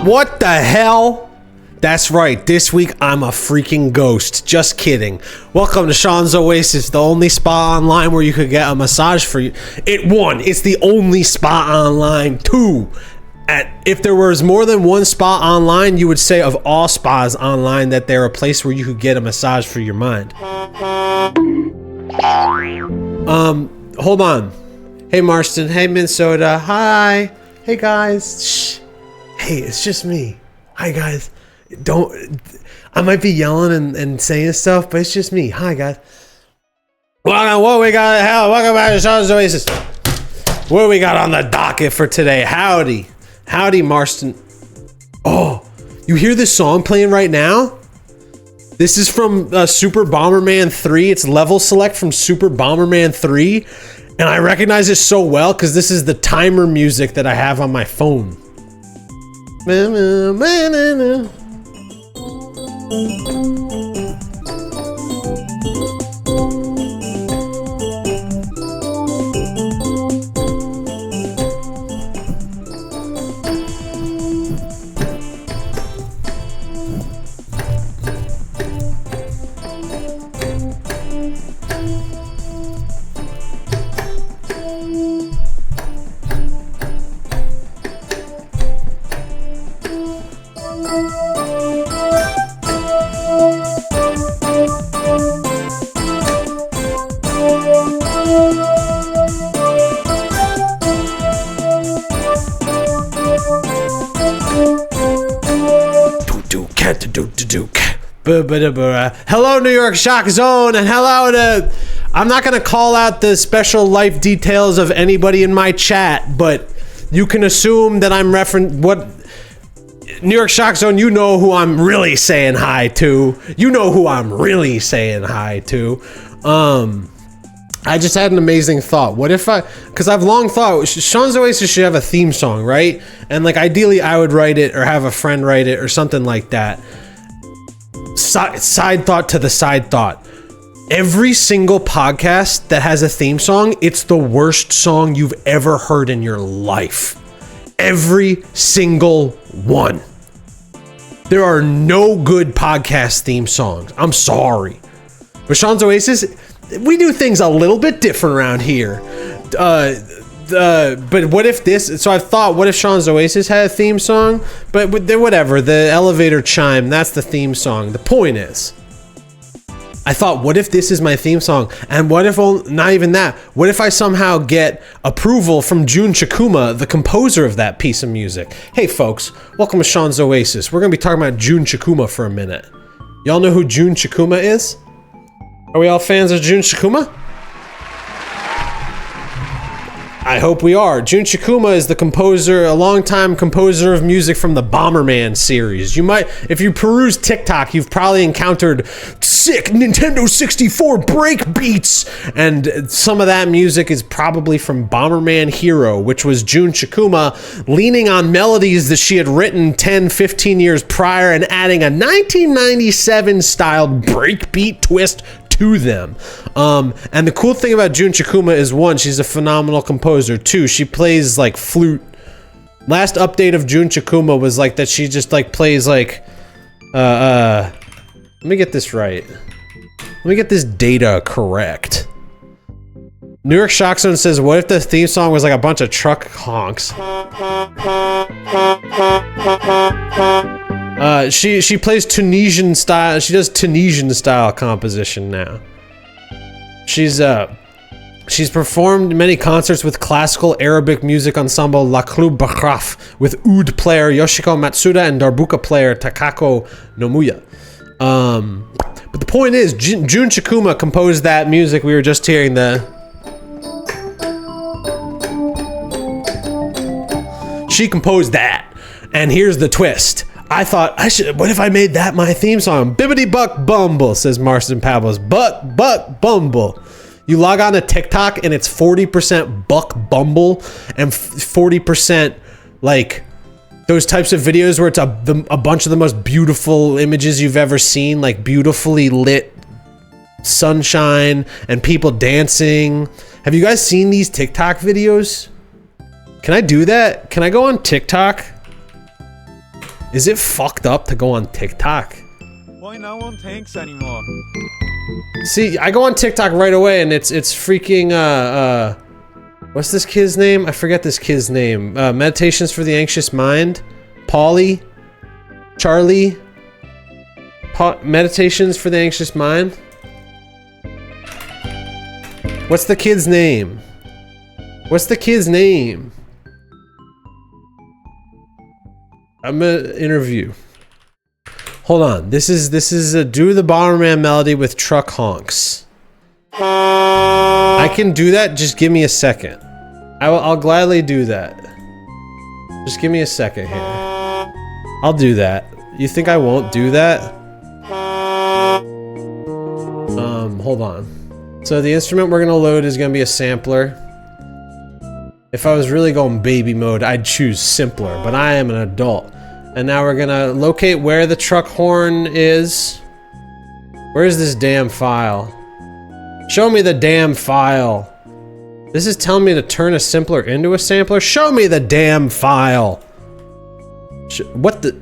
What the hell? That's right, this week I'm a freaking ghost. Just kidding. Welcome to Sean's Oasis, the only spa online where you could get a massage for you. It's the only spa online. 2, if there was more than one spa online, you would say of all spas online that they're a place where you could get a massage for your mind. Hold on. Hey Marston, hey Minnesota, hi. Hey guys. Shh. Hey, it's just me. Hi guys. I might be yelling and saying stuff, but it's just me. Hi guys. What we got? Hell, welcome back to Sean's Oasis. What we got on the docket for today? Howdy, Marston. Oh, you hear this song playing right now? This is from Super Bomberman 3. It's level select from Super Bomberman 3, and I recognize it so well because this is the timer music that I have on my phone. Hello, New York Shock Zone, and hello to... I'm not going to call out the special life details of anybody in my chat, but you can assume that I'm referencing what... New York Shock Zone, you know who I'm really saying hi to. You know who I'm really saying hi to. I just had an amazing thought. What if because I've long thought Sean's Oasis should have a theme song, right? And like ideally I would write it or have a friend write it or something like that. Side thought to the side thought. Every single podcast that has a theme song, it's the worst song you've ever heard in your life. Every single one. There are no good podcast theme songs. I'm sorry. But Sean's Oasis, we do things a little bit different around here. But what if this... So I thought, what if Sean's Oasis had a theme song? But whatever, the elevator chime, that's the theme song. The point is, I thought, what if this is my theme song? And what if, not even that, what if I somehow get approval from Jun Chikuma, the composer of that piece of music? Hey folks, welcome to Sean's Oasis. We're going to be talking about Jun Chikuma for a minute. Y'all know who Jun Chikuma is? Are we all fans of Jun Chikuma? I hope we are. Jun Chikuma is the composer, a longtime composer of music from the Bomberman series. You might, if you peruse TikTok, you've probably encountered sick Nintendo 64 break beats, and some of that music is probably from Bomberman Hero, which was Jun Chikuma leaning on melodies that she had written 10, 15 years prior and adding a 1997 styled breakbeat twist to them. And the cool thing about Jun Chikuma is, one, she's a phenomenal composer. Two, she plays like flute. Last update of Jun Chikuma was like that she just like plays like let me get this right. Let me get this data correct. New York Shock Zone says, what if the theme song was like a bunch of truck honks? She plays Tunisian style. She does Tunisian style composition now. She's performed many concerts with classical Arabic music ensemble La Club Bakhraf with oud player Yoshiko Matsuda and darbuka player Takako Nomuya. But the point is, Jun Chikuma composed that music we were just hearing. She composed that, and here's the twist. I thought, what if I made that my theme song? Bibbidi Buck Bumble, says Marston Pablos. Buck Bumble. You log on to TikTok and it's 40% Buck Bumble and 40% like those types of videos where it's a bunch of the most beautiful images you've ever seen, like beautifully lit sunshine and people dancing. Have you guys seen these TikTok videos? Can I do that? Can I go on TikTok? Is it fucked up to go on TikTok? Why no one thinks anymore? See, I go on TikTok right away and it's freaking, what's this kid's name? I forget this kid's name. Meditations for the Anxious Mind? Paulie? Charlie? Meditations for the Anxious Mind? What's the kid's name? What's the kid's name? I'm gonna interview. Hold on. This is a Do the Bomberman melody with truck honks. I can do that. Just give me a second. I'll gladly do that. Just give me a second here. I'll do that. You think I won't do that? Hold on. So the instrument we're gonna load is gonna be a sampler. If I was really going baby mode, I'd choose simpler, but I am an adult. And now we're gonna locate where the truck horn is. Where is this damn file? Show me the damn file. This is telling me to turn a simpler into a sampler? Show me the damn file. What the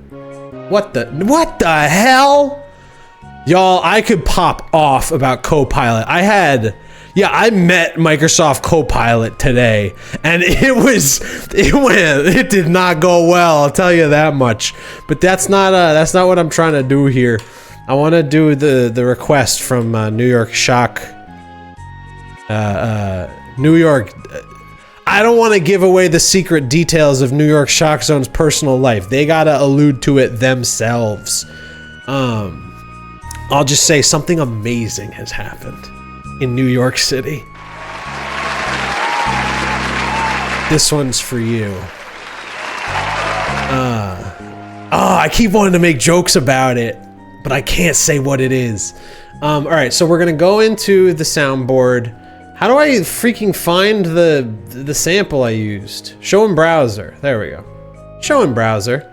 hell? Y'all, I could pop off about Copilot. I met Microsoft Copilot today, and it did not go well, I'll tell you that much. But that's not what I'm trying to do here. I want to do the request from New York Shock. New York. I don't want to give away the secret details of New York Shock Zone's personal life. They gotta allude to it themselves. I'll just say something amazing has happened in New York City. This one's for you. I keep wanting to make jokes about it, but I can't say what it is. Alright, so we're gonna go into the soundboard. How do I freaking find the sample I used? Show in browser. There we go. Show in browser.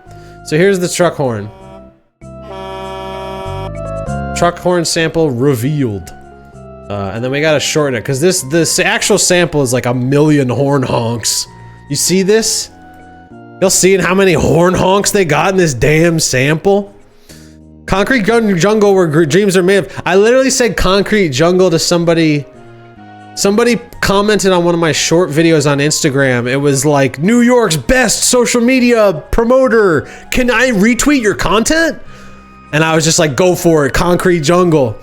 So here's the truck horn. Truck horn sample revealed. And then we gotta shorten it, because this actual sample is like 1,000,000 horn honks. You see this? You'll see how many horn honks they got in this damn sample. Concrete jungle where dreams are made of. I literally said concrete jungle to somebody. Somebody commented on one of my short videos on Instagram. It was like, New York's best social media promoter. Can I retweet your content? And I was just like, go for it, concrete jungle.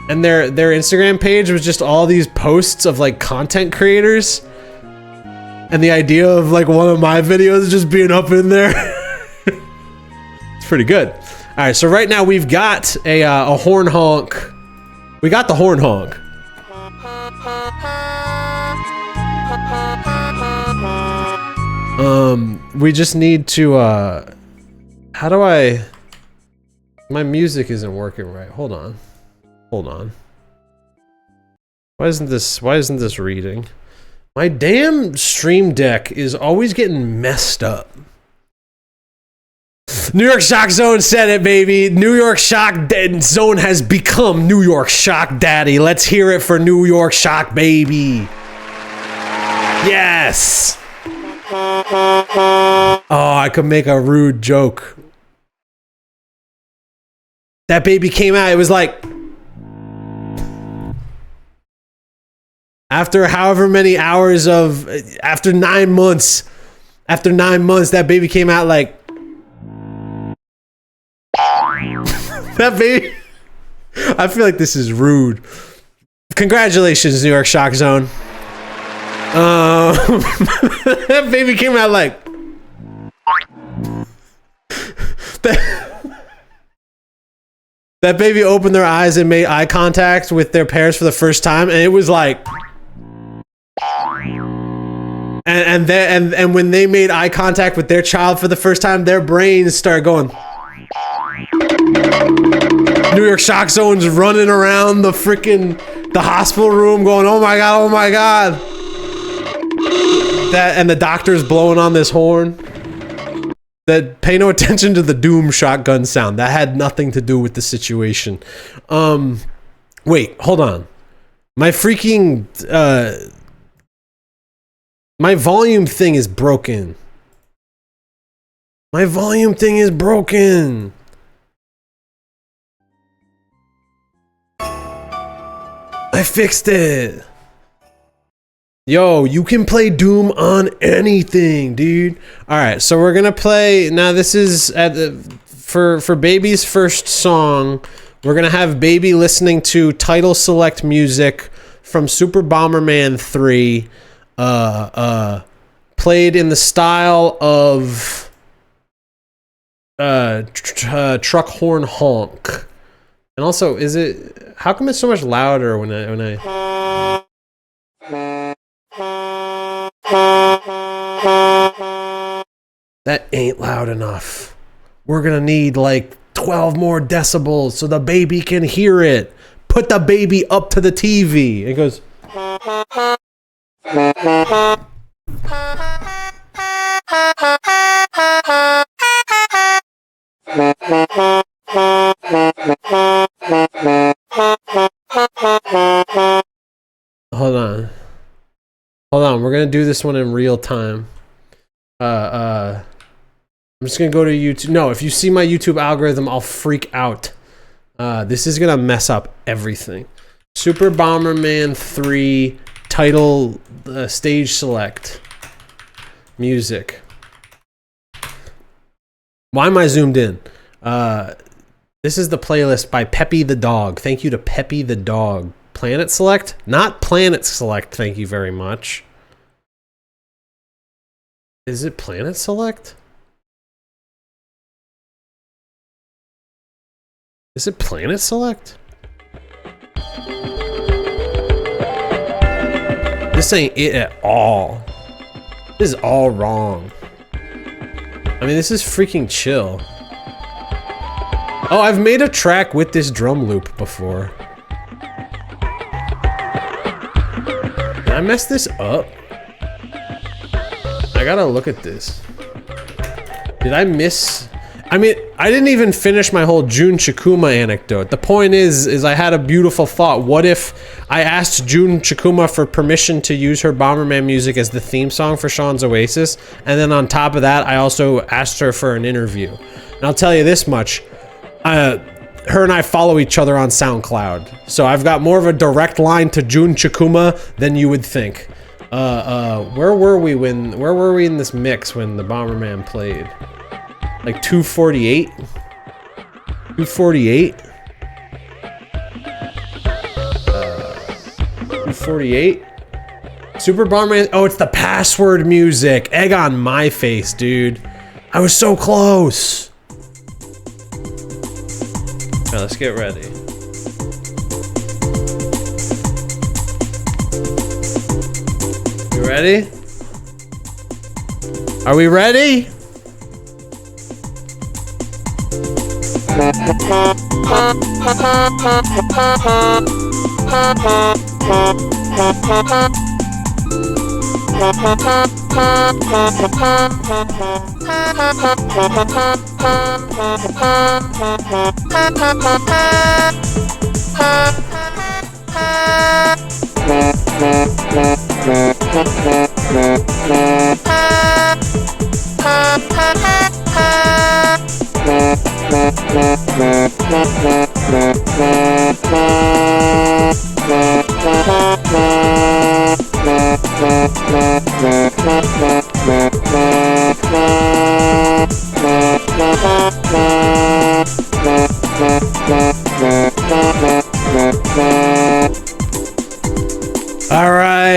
And their Instagram page was just all these posts of like content creators. And the idea of like one of my videos just being up in there. It's pretty good. All right, so right now we've got a horn honk. We got the horn honk. We just need to, how do I, my music isn't working right. Hold on. Hold on. Why isn't this reading? My damn Stream Deck is always getting messed up. New York Shock Zone said it, baby. New York Shock Zone has become New York Shock Daddy. Let's hear it for New York Shock, baby. Yes. Oh, I could make a rude joke. That baby came out, it was like... After however many hours of, after 9 months, that baby came out like, that baby, I feel like this is rude. Congratulations, New York Shock Zone. That baby came out like, that baby opened their eyes and made eye contact with their parents for the first time, and it was like, and when they made eye contact with their child for the first time, their brains started going. New York Shock Zone's running around the hospital room going, oh my god, oh my god. That, and the doctor's blowing on this horn. That, pay no attention to the doom shotgun sound. That had nothing to do with the situation. Wait, hold on. My freaking, my volume thing is broken. My volume thing is broken. I fixed it. Yo, you can play Doom on anything, dude. All right, so we're gonna play now. This is for Baby's first song. We're gonna have Baby listening to title select music from Super Bomberman 3, played in the style of truck horn honk. And also, is it? How come it's so much louder when I? That ain't loud enough. We're gonna need like 12 more decibels so the baby can hear it. Put the baby up to the TV. It goes. Hold on, we're gonna do this one in real time. I'm just gonna go to YouTube. No, if you see my YouTube algorithm, I'll freak out. This is gonna mess up everything. Super Bomberman 3 title stage select music. Why am I zoomed in? This is the playlist by Peppy the Dog. Thank you to Peppy the Dog. Planet select? Not planet select, thank you very much. Is it planet select? Is it planet select? This ain't it at all. This is all wrong. I mean, this is freaking chill. Oh, I've made a track with this drum loop before. Did I mess this up? I gotta look at this. Did I miss? I mean, I didn't even finish my whole Jun Chikuma anecdote. The point is I had a beautiful thought. What if I asked Jun Chikuma for permission to use her Bomberman music as the theme song for Sean's Oasis? And then on top of that, I also asked her for an interview. And I'll tell you this much. Her and I follow each other on SoundCloud. So I've got more of a direct line to Jun Chikuma than you would think. Where were we in this mix when the Bomberman played? Like 248? 248? 248? Super Bomberman? Oh, it's the password music. Egg on my face, dude. I was so close. All right, let's get ready. You ready? Are we ready?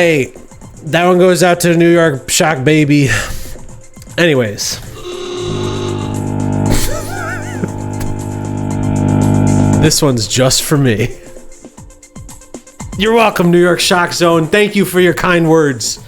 Hey, that one goes out to New York Shock baby. Anyways. This one's just for me. You're welcome, New York Shock Zone. Thank you for your kind words.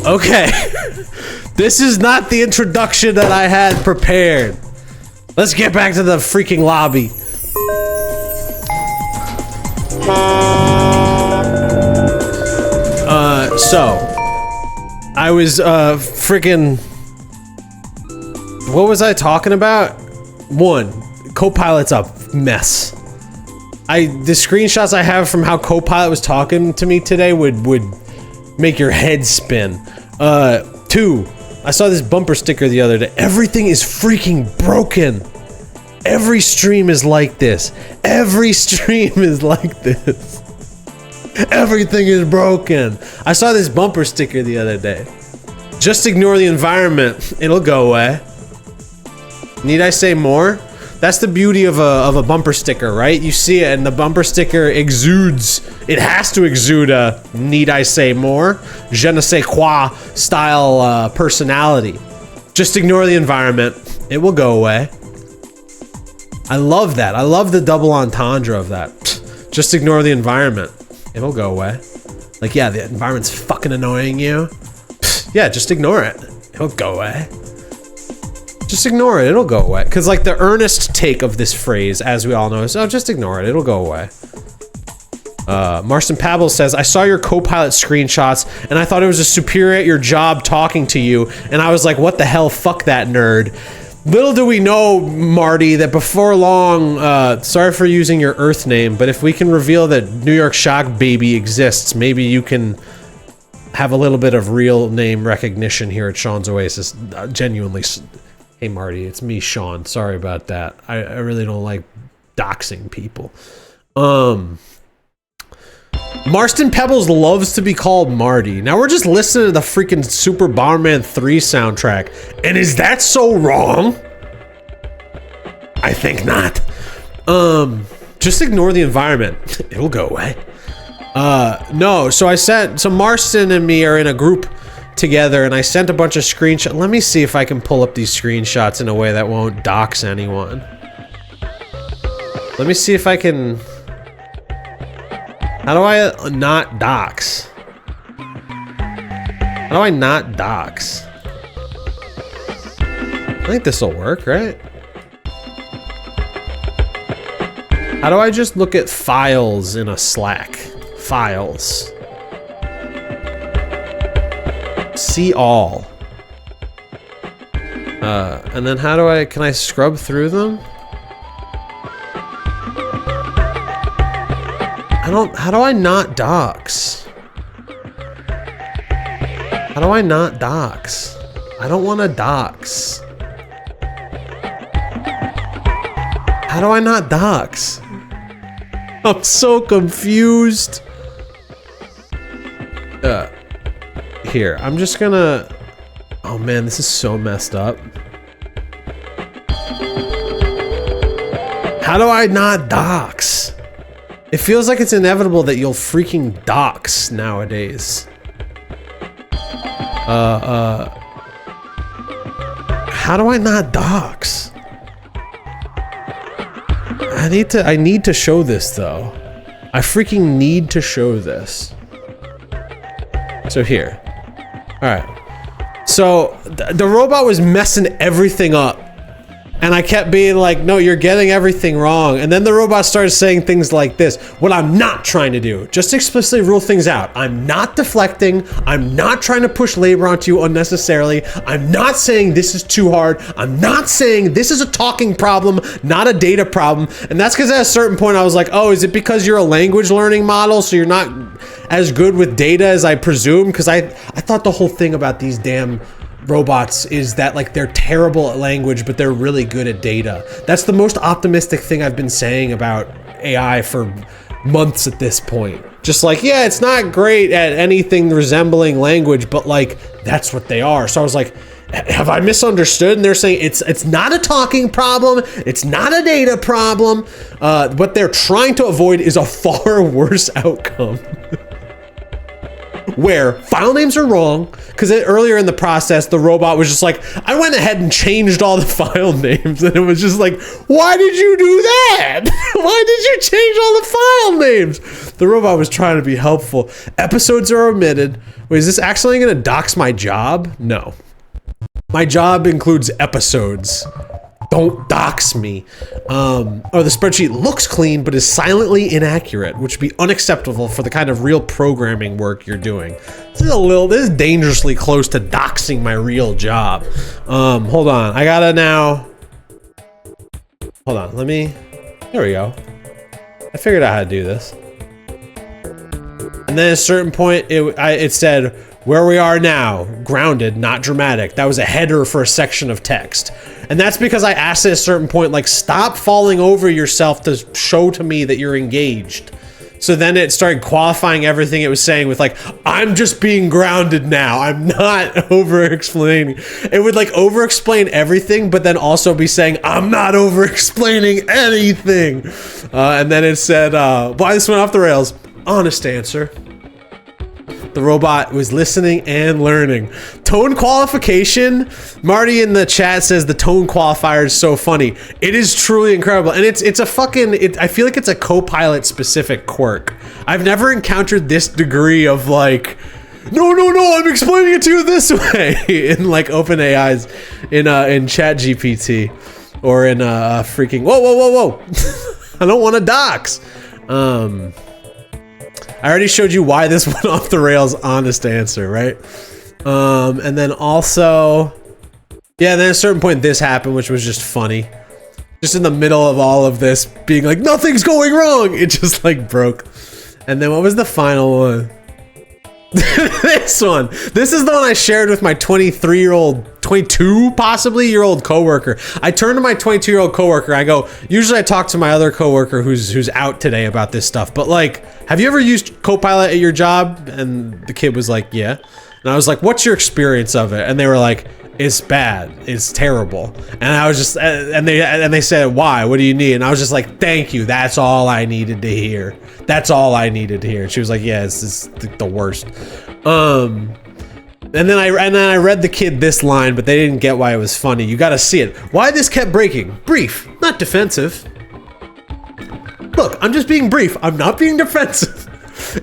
Okay. This is not the introduction that I had prepared. Let's get back to the freaking lobby. So I was freaking, what was I talking about? One, Copilot's a mess. The screenshots I have from how Copilot was talking to me today would make your head spin. Two, I saw this bumper sticker the other day. Everything is freaking broken. Every stream is like this. Every stream is like this. Everything is broken. I saw this bumper sticker the other day. Just ignore the environment. It'll go away. Need I say more? That's the beauty of a bumper sticker, right? You see it and the bumper sticker exudes. It has to exude a need I say more? Je ne sais quoi style personality. Just ignore the environment. It will go away. I love that. I love the double entendre of that. Just ignore the environment. It'll go away. Like, yeah, the environment's fucking annoying you. Yeah, just ignore it. It'll go away. Just ignore it. It'll go away. Because, like, the earnest take of this phrase, as we all know, is, oh, just ignore it. It'll go away. Marston Pabble says, I saw your Copilot screenshots, and I thought it was a superior at your job talking to you, and I was like, what the hell? Fuck that nerd. Little do we know, Marty, that before long, sorry for using your Earth name, but if we can reveal that New York Shock Baby exists, maybe you can have a little bit of real name recognition here at Sean's Oasis. Genuinely. Hey, Marty, it's me, Sean. Sorry about that. I really don't like doxing people. Marston Pebbles loves to be called Marty. Now we're just listening to the freaking Super Bomberman 3 soundtrack. And is that so wrong? I think not. Just ignore the environment. It'll go away. No, so Marston and me are in a group together and I sent a bunch of screenshots. Let me see if I can pull up these screenshots in a way that won't dox anyone. Let me see if I can... How do I not dox? How do I not dox? I think this will work, right? How do I just look at files in a Slack? Files. See all. And then how do can I scrub through them? How do I not dox? How do I not dox? I don't want to dox. How do I not dox? I'm so confused. Here, I'm just gonna... Oh man, this is so messed up. How do I not dox? It feels like it's inevitable that you'll freaking dox nowadays. How do I not dox? I need to show this though. I freaking need to show this. So here. Alright. So, the robot was messing everything up. And I kept being like, no, you're getting everything wrong. And then the robot started saying things like this. What I'm not trying to do, just explicitly rule things out. I'm not deflecting. I'm not trying to push labor onto you unnecessarily. I'm not saying this is too hard. I'm not saying this is a talking problem, not a data problem. And that's because at a certain point I was like, oh, is it because you're a language learning model, so you're not as good with data as I presume? Because I thought the whole thing about these damn robots is that like they're terrible at language, but they're really good at data. That's the most optimistic thing I've been saying about AI for months at this point. Just like, yeah, it's not great at anything resembling language, but like that's what they are. So I was like, have I misunderstood? And they're saying it's not a talking problem, it's not a data problem. What they're trying to avoid is a far worse outcome. Where file names are wrong, because earlier in the process, the robot was just like, I went ahead and changed all the file names, and it was just like, why did you do that? Why did you change all the file names? The robot was trying to be helpful. Episodes are omitted. Wait, is this actually going to dox my job? No. My job includes episodes. Don't dox me. Or the spreadsheet looks clean, but is silently inaccurate, which would be unacceptable for the kind of real programming work you're doing. This is dangerously close to doxing my real job. Hold on. I gotta now. Hold on. There we go. I figured out how to do this. And then at a certain point, it said, where we are now, grounded, not dramatic. That was a header for a section of text. And that's because I asked at a certain point, like, stop falling over yourself to show to me that you're engaged. So then it started qualifying everything it was saying with like, I'm just being grounded now. I'm not over-explaining. It would like over-explain everything, but then also be saying, I'm not over-explaining anything. And then it said, why this went off the rails? Honest answer. The robot was listening and learning. Tone qualification. Marty in the chat says the tone qualifier is so funny. It is truly incredible. And it's a fucking, I feel like it's a Copilot specific quirk. I've never encountered this degree of like, no, I'm explaining it to you this way in like OpenAI's in ChatGPT or in freaking, whoa. I don't want to dox. I already showed you why this went off the rails, honest answer, right? And then also, yeah, then at a certain point this happened, which was just funny. Just in the middle of all of this being like, nothing's going wrong. It just like broke. And then what was the final one? This one. This is the one I shared with my 22 possibly year old coworker. I turned to my 22-year-old coworker. I go, usually I talk to my other coworker who's out today about this stuff, but like, have you ever used Copilot at your job? And the kid was like, yeah. And I was like, what's your experience of it? And they were like, it's bad. It's terrible. And I was just, and they said, why? What do you need? And I was just like, thank you. That's all I needed to hear. That's all I needed to hear. And she was like, yeah, it's the worst. And then I read the kid this line, but they didn't get why it was funny. You got to see it. Why this kept breaking? Brief, not defensive. Look, I'm just being brief. I'm not being defensive.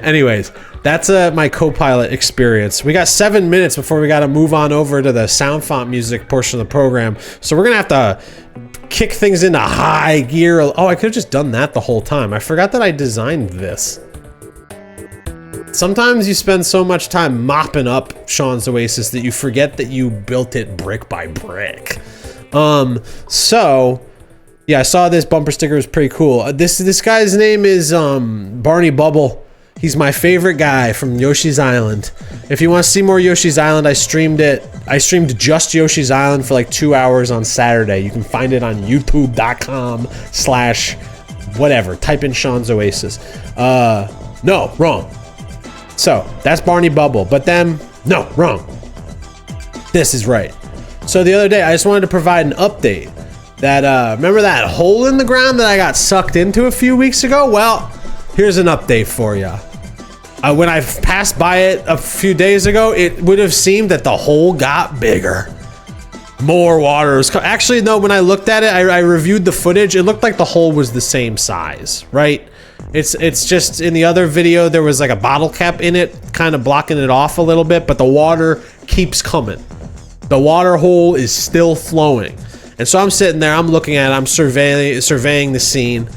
Anyways, that's my Copilot experience. We got 7 minutes before we got to move on over to the SoundFont music portion of the program. So we're going to have to kick things into high gear. Oh, I could have just done that the whole time. I forgot that I designed this. Sometimes you spend so much time mopping up Sean's Oasis that you forget that you built it brick by brick. So yeah, I saw this bumper sticker. It was pretty cool. This guy's name is Barney Bubble. He's my favorite guy from Yoshi's Island. If you want to see more Yoshi's Island, I streamed just Yoshi's Island for like 2 hours on Saturday. You can find it on youtube.com/whatever. Type in Sean's Oasis. No, wrong. So that's Barney Bubble, but then, no, wrong. This is right. So the other day, I just wanted to provide an update. That, remember that hole in the ground that I got sucked into a few weeks ago? Well, here's an update for you. When I passed by it a few days ago, it would have seemed that the hole got bigger. More water was actually, no, when I looked at it, I reviewed the footage. It looked like the hole was the same size, right? It's just in the other video, there was like a bottle cap in it, kind of blocking it off a little bit, but the water keeps coming. The water hole is still flowing. And so I'm sitting there, I'm looking at it, I'm surveying the scene.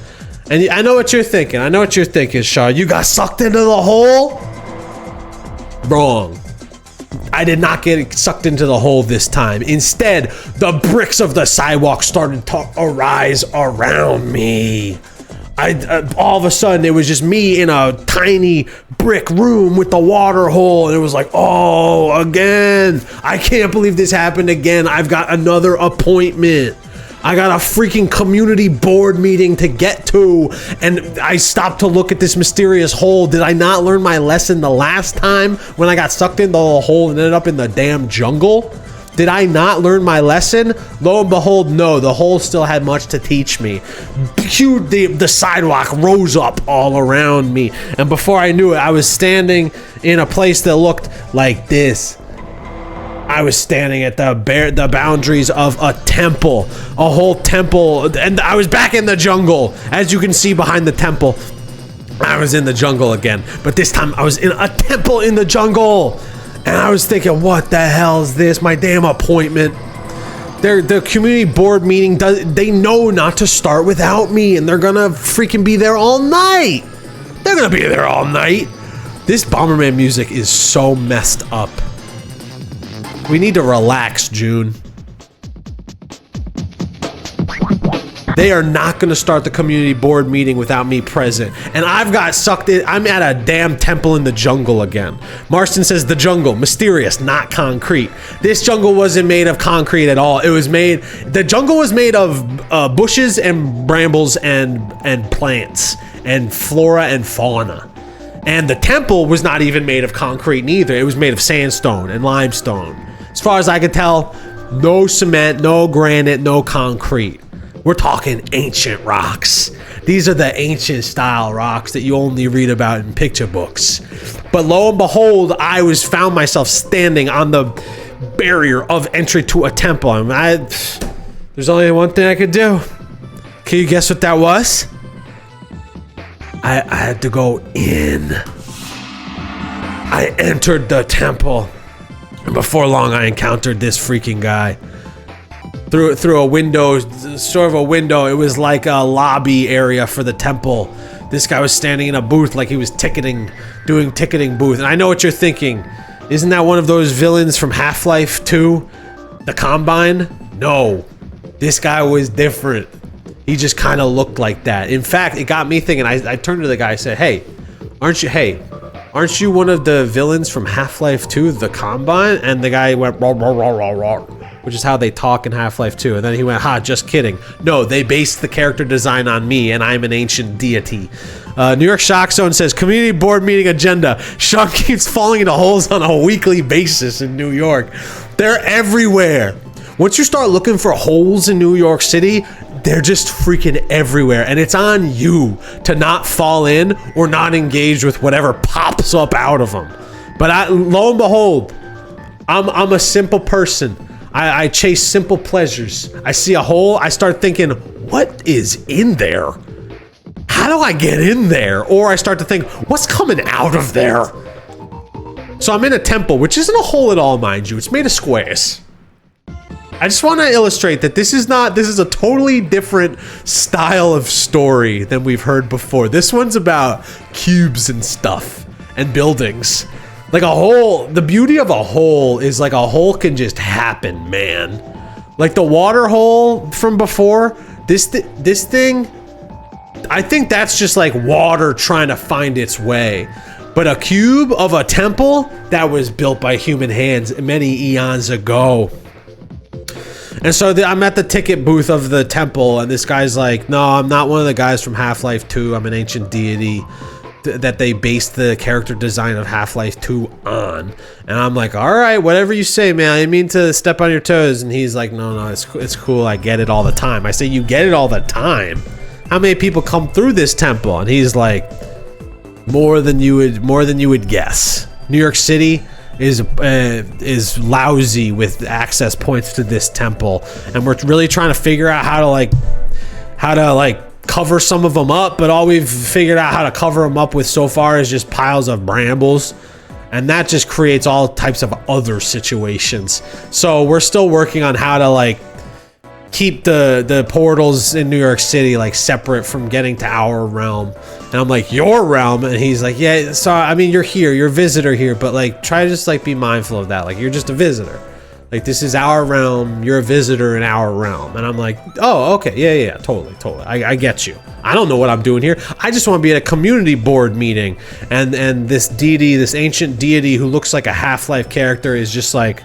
And I know what you're thinking. I know what you're thinking, Shaw. You got sucked into the hole? Wrong. I did not get sucked into the hole this time. Instead, the bricks of the sidewalk started to arise around me. All of a sudden, it was just me in a tiny brick room with the water hole, and it was like, oh, again. I can't believe this happened again. I've got another appointment. I got a freaking community board meeting to get to, and I stopped to look at this mysterious hole. Did I not learn my lesson the last time when I got sucked into the hole and ended up in the damn jungle? Did I not learn my lesson? Lo and behold, no, the hole still had much to teach me. The sidewalk rose up all around me, and before I knew it, I was standing in a place that looked like this. I was standing at the boundaries of a temple, a whole temple, and I was back in the jungle. As you can see behind the temple, I was in the jungle again, but this time I was in a temple in the jungle. And I was thinking, what the hell is this? My damn appointment. The community board meeting, they know not to start without me, and they're gonna freaking be there all night. They're gonna be there all night. This Bomberman music is so messed up. We need to relax, June. They are not going to start the community board meeting without me present. And I've got sucked in. I'm at a damn temple in the jungle again. Marston says the jungle, mysterious, not concrete. This jungle wasn't made of concrete at all. The jungle was made of bushes and brambles and plants and flora and fauna. And the temple was not even made of concrete neither. It was made of sandstone and limestone. As far as I could tell, no cement, no granite, no concrete. We're talking ancient rocks. These are the ancient style rocks that you only read about in picture books. But lo and behold, I found myself standing on the barrier of entry to a temple. There's only one thing I could do. Can you guess what that was? I had to go in. I entered the temple, and before long, I encountered this freaking guy. Through a window, sort of a window. It was like a lobby area for the temple. This guy was standing in a booth like he was doing ticketing booth. And I know what you're thinking. Isn't that one of those villains from Half-Life 2? The Combine? No. This guy was different. He just kind of looked like that. In fact, it got me thinking. I turned to the guy and said, hey, aren't you one of the villains from Half-Life 2, the Combine? And the guy went, rah, rah, rah, rah, rah. Which is how they talk in Half-Life 2. And then he went, just kidding. No, they based the character design on me, and I'm an ancient deity. New York Shock Zone says, community board meeting agenda. Sean keeps falling into holes on a weekly basis in New York. They're everywhere. Once you start looking for holes in New York City, they're just freaking everywhere. And it's on you to not fall in or not engage with whatever pops up out of them. But lo and behold, I'm a simple person. I chase simple pleasures. I see a hole, I start thinking, what is in there? How do I get in there? Or I start to think, what's coming out of there? So I'm in a temple, which isn't a hole at all, mind you. It's made of squares. I just want to illustrate that this is a totally different style of story than we've heard before. This one's about cubes and stuff and buildings. Like a hole, the beauty of a hole is like a hole can just happen, man. Like the water hole from before, this thing, I think that's just like water trying to find its way. But a cube of a temple, that was built by human hands many eons ago. And so I'm at the ticket booth of the temple, and this guy's like, no, I'm not one of the guys from Half-Life 2, I'm an ancient deity that they based the character design of Half-Life 2 on. And I'm like, all right, whatever you say, man. I didn't mean to step on your toes. And he's like, no, it's cool. I get it all the time. I say, you get it all the time? How many people come through this temple? And he's like, more than you would guess. New York City is lousy with access points to this temple, and we're really trying to figure out how to cover some of them up, but all we've figured out how to cover them up with so far is just piles of brambles, and that just creates all types of other situations. So we're still working on how to keep the portals in New York City like separate from getting to our realm. And I'm like, your realm? And he's like, yeah, so I mean, you're here, you're a visitor here, but like try to just like be mindful of that. Like, you're just a visitor. Like, this is our realm, you're a visitor in our realm. And I'm like, oh, okay, yeah, totally. I get you. I don't know what I'm doing here. I just want to be at a community board meeting. And this deity, this ancient deity who looks like a Half-Life character is just like,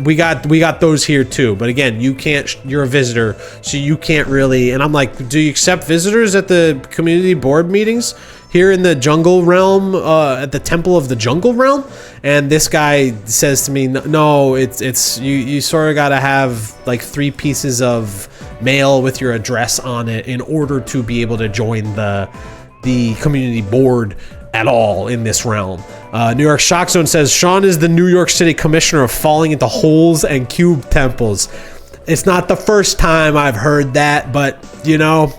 we got those here too. But again, you can't, you're a visitor, so you can't really. And I'm like, do you accept visitors at the community board meetings here in the jungle realm, at the temple of the jungle realm? And this guy says to me, no, it's you sort of got to have like 3 pieces of mail with your address on it in order to be able to join the community board at all in this realm. New York Shock Zone says Sean is the New York City commissioner of falling into holes and cube temples. It's not the first time I've heard that, but you know,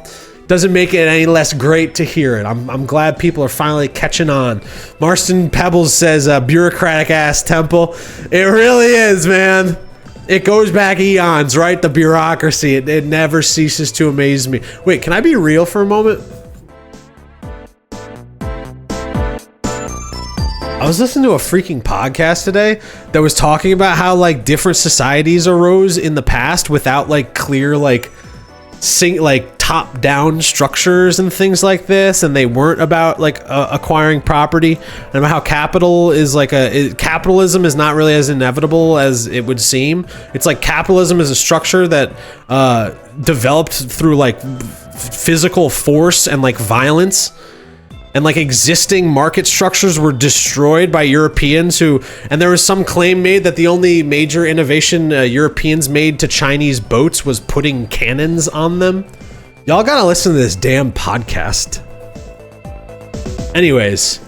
doesn't make it any less great to hear it. I'm glad people are finally catching on. Marston Pebbles says bureaucratic ass temple. It really is, man. It goes back eons, right? The bureaucracy. It never ceases to amaze me. Wait, can I be real for a moment? I was listening to a freaking podcast today that was talking about how like different societies arose in the past without like clear like top-down structures and things like this, and they weren't about like acquiring property, and about how capitalism is not really as inevitable as it would seem. It's like capitalism is a structure that developed through like physical force and like violence. And like existing market structures were destroyed by Europeans and there was some claim made that the only major innovation Europeans made to Chinese boats was putting cannons on them. Y'all gotta listen to this damn podcast. Anyways,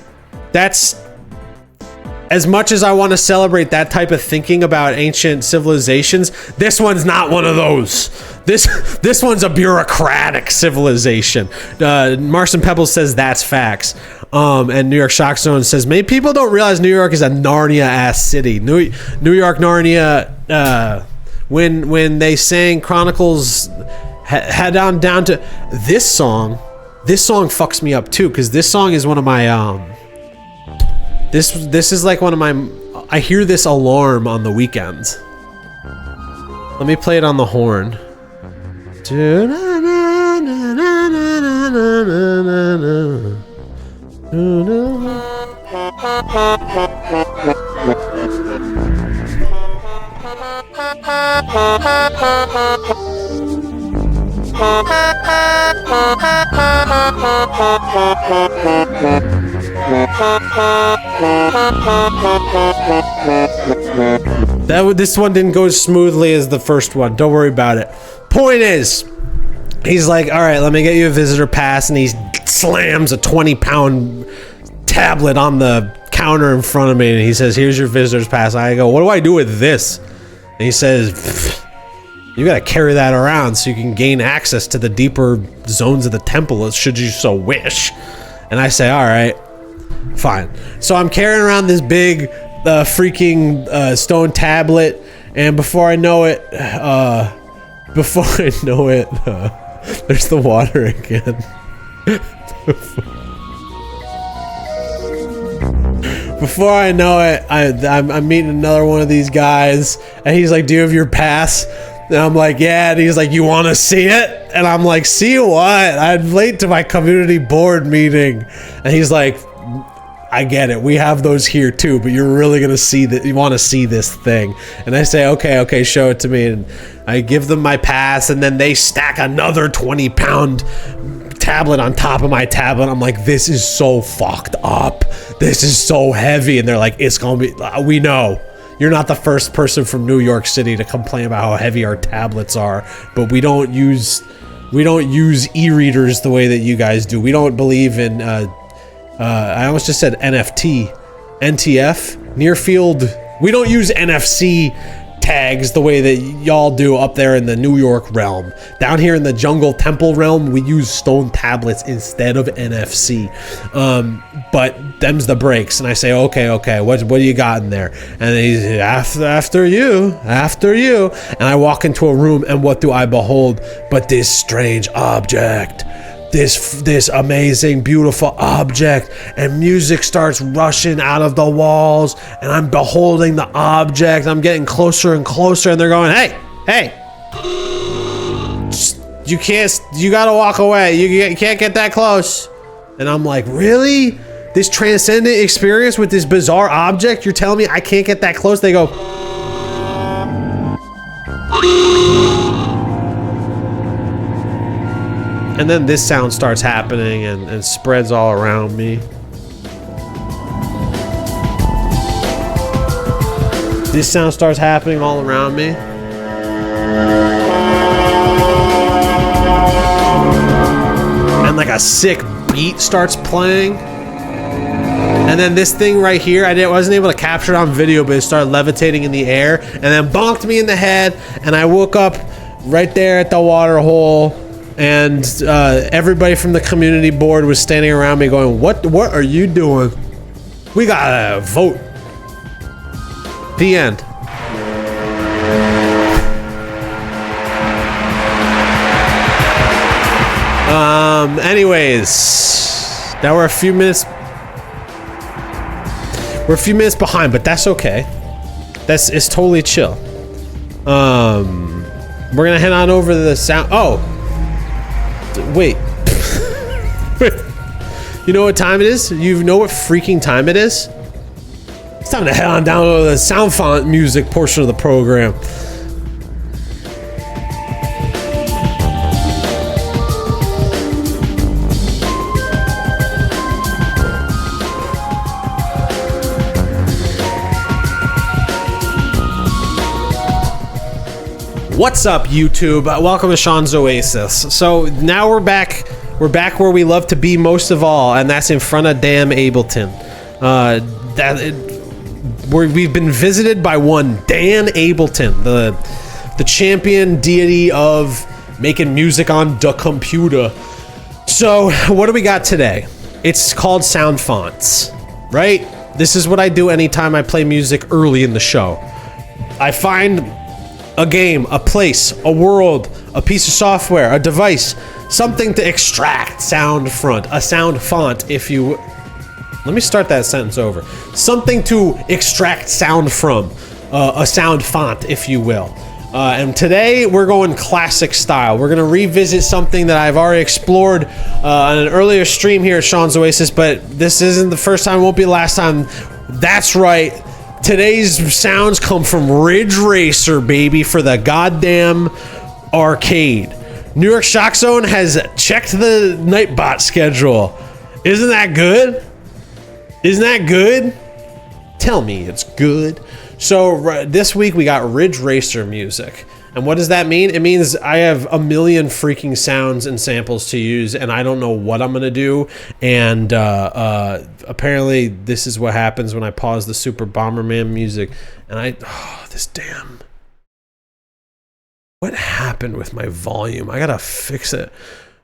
that's as much as I want to celebrate that type of thinking about ancient civilizations. This one's not one of those. This one's a bureaucratic civilization. Marston Pebbles says that's facts. And New York Shock Zone says many people don't realize New York is a Narnia-ass city. New York Narnia. When they sang Chronicles, head on down to this song. This song fucks me up too, because this song is one of my This is like one of my. I hear this alarm on the weekends. Let me play it on the horn. This one didn't go as smoothly as the first one. Don't worry about it. Point is, he's like, all right, let me get you a visitor pass, and he slams a 20-pound tablet on the counter in front of me, and he says, here's your visitor's pass. I go, what do I do with this? And he says, you gotta carry that around so you can gain access to the deeper zones of the temple, should you so wish. And I say, all right, fine. So I'm carrying around this big freaking stone tablet, and before I know it, there's the water again. Before I know it, I'm meeting another one of these guys, and he's like, do you have your pass? And I'm like, yeah. And he's like, you want to see it? And I'm like, see what? I'm late to my community board meeting. And he's like, I get it. We have those here too, but you're really going to see that. You want to see this thing. And I say, okay, show it to me. And I give them my pass, and then they stack another 20-pound tablet on top of my tablet. I'm like, this is so fucked up. This is so heavy. And they're like, it's going to be, we know. You're not the first person from New York City to complain about how heavy our tablets are, but we don't use e-readers the way that you guys do. We don't believe in I almost just said NFT, NTF, near field. We don't use NFC tags the way that y'all do up there in the New York realm. Down here in the jungle temple realm, we use stone tablets instead of NFC. But them's the breaks, and I say, okay, what do you got in there? And he's after you, and I walk into a room, and what do I behold but this strange object? This amazing, beautiful object, and music starts rushing out of the walls, and I'm beholding the object. I'm getting closer and closer, and they're going, hey, you gotta walk away. You can't get that close. And I'm like, really? This transcendent experience with this bizarre object? You're telling me I can't get that close? They go, and then this sound starts happening and spreads all around me. This sound starts happening all around me. And like a sick beat starts playing. And then this thing right here, wasn't able to capture it on video, but it started levitating in the air and then bonked me in the head. And I woke up right there at the water hole. And everybody from the community board was standing around me going, what are you doing? We gotta vote. The end. Anyways, now we're a few minutes behind, but that's okay. It's totally chill. We're gonna head on over to the sound. Oh, wait. You know what time it is? You know what freaking time it is? It's time to head on down to the SoundFont music portion of the program. What's up, YouTube? Welcome to Sean's Oasis. So now we're back where we love to be most of all, and that's in front of damn Ableton. We've been visited by one Dan Ableton, the champion deity of making music on the computer. So what do we got today? It's called SoundFonts, right? This is what I do anytime I play music early in the show. I find a game, a place, a world, a piece of software, a device, something to extract sound from, a sound font, if you... Let me start that sentence over. Something to extract sound from, a sound font, if you will. And today, we're going classic style. We're gonna revisit something that I've already explored on an earlier stream here at Sean's Oasis, but this isn't the first time, won't be the last time. That's right. Today's sounds come from Ridge Racer, baby, for the goddamn arcade. New York Shock Zone has checked the Nightbot schedule. Isn't that good? Isn't that good? Tell me it's good. So this week we got Ridge Racer music. And what does that mean? It means I have a million freaking sounds and samples to use, and I don't know what I'm gonna do. And apparently this is what happens when I pause the Super Bomberman music. And this damn... What happened with my volume? I gotta fix it.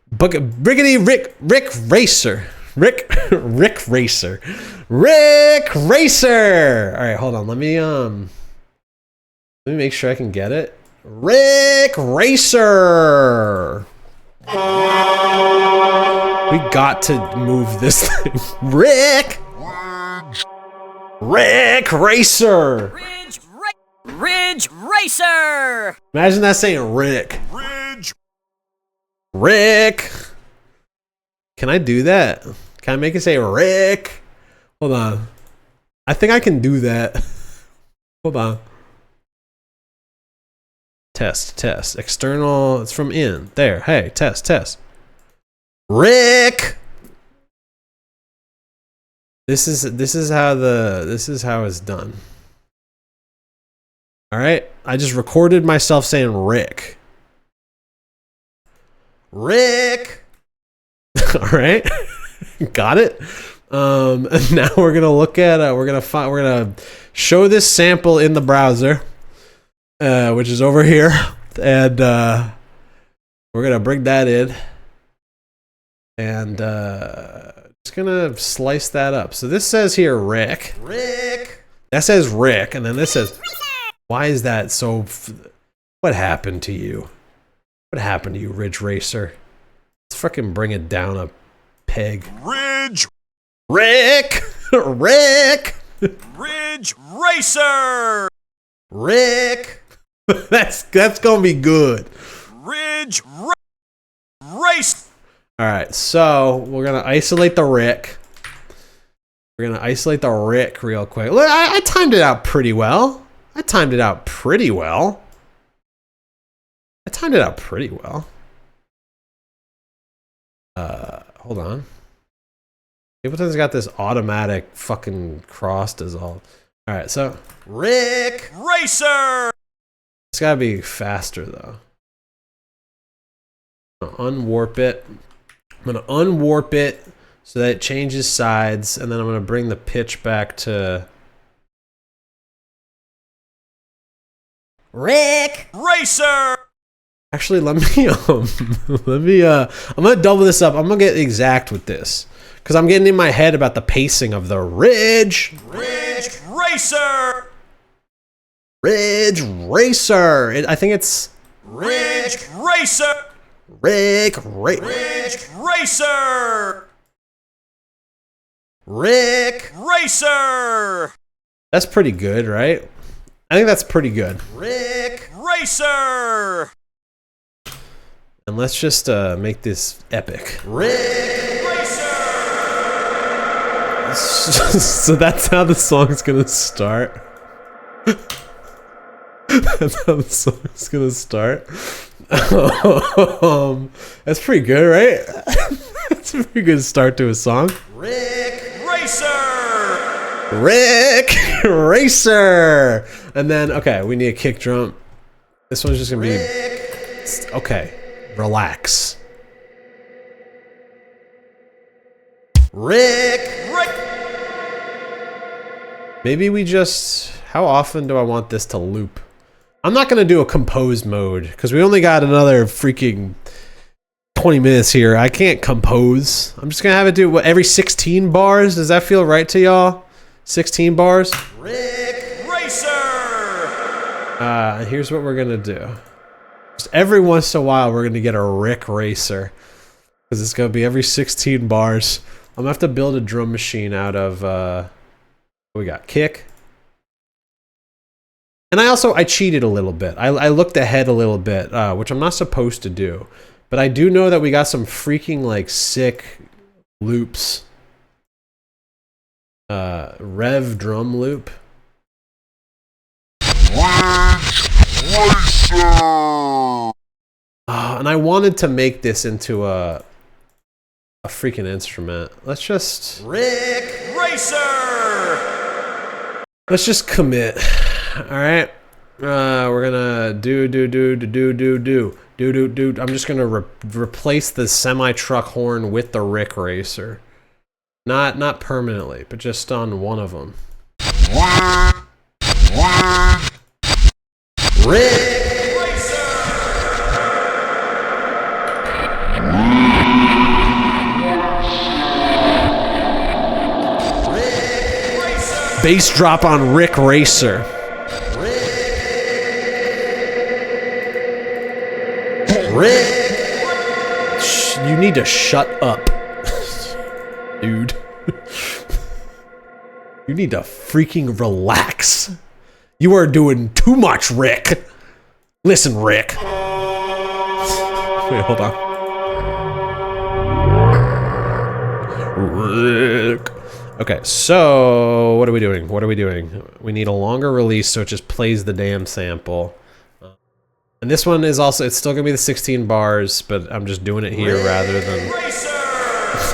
Rick Racer. Rick Racer. Rick Racer! Alright, hold on. Let me make sure I can get it. Rick Racer! We got to move this thing. Rick Racer! Ridge Racer! Imagine that saying Rick. Rick! Can I do that? Can I make it say Rick? Hold on. I think I can do that. Hold on. Test. External, it's from in. There, hey, test. Rick! This is how it's done. Alright, I just recorded myself saying Rick. Rick! Alright, got it? And now we're gonna look at, we're gonna show this sample in the browser. which is over here, and we're gonna bring that in, and just gonna slice that up. So this says here Rick. That says Rick, and then this says. Why is that so? What happened to you? What happened to you, Ridge Racer? Let's fucking bring it down a peg. Ridge! Rick! Rick! Ridge Racer! Rick! That's gonna be good. Ridge Race! Alright, so we're gonna isolate the Rick. We're gonna isolate the Rick real quick. Look, I timed it out pretty well. I timed it out pretty well. Hold on. Ableton's got this automatic fucking cross dissolve. Alright, so Rick Racer! It's gotta be faster though. I'm gonna unwarp it. I'm gonna unwarp it so that it changes sides, and then I'm gonna bring the pitch back to Rick Racer! Actually, let me I'm gonna double this up. I'm gonna get exact with this because I'm getting in my head about the pacing of the Ridge Racer! Ridge Racer. I think it's Ridge Racer! Ridge Racer! Rick Racer! That's pretty good, right? I think that's pretty good. Rick Racer! And let's just make this epic. Rick Racer! So that's how the song's gonna start. That's how the song's gonna start. That's pretty good, right? That's a pretty good start to a song. Rick Racer! Rick Racer! And then, okay, we need a kick drum. This one's just gonna be... Okay, relax. Rick! Maybe we just... How often do I want this to loop? I'm not gonna do a compose mode, because we only got another freaking 20 minutes here. I can't compose. I'm just gonna have it do, what, every 16 bars? Does that feel right to y'all? 16 bars? Rick Racer! Here's what we're gonna do. Just every once in a while, we're gonna get a Rick Racer. Because it's gonna be every 16 bars. I'm gonna have to build a drum machine out of, what we got? Kick. And I cheated a little bit. I looked ahead a little bit, which I'm not supposed to do. But I do know that we got some freaking, like, sick loops. Rev drum loop. And I wanted to make this into a freaking instrument. Let's just... Rick Racer! Let's just commit. Alright. We're gonna do. I'm just gonna replace the semi-truck horn with the Rick Racer. Not permanently, but just on one of them. Rick Racer! Bass drop on Rick Racer. Rick! You need to shut up. Dude. You need to freaking relax. You are doing too much, Rick. Listen, Rick. Wait, hold on. Rick. Okay, so what are we doing? We need a longer release so it just plays the damn sample. And this one is also, it's still gonna be the 16 bars, but I'm just doing it here rather than...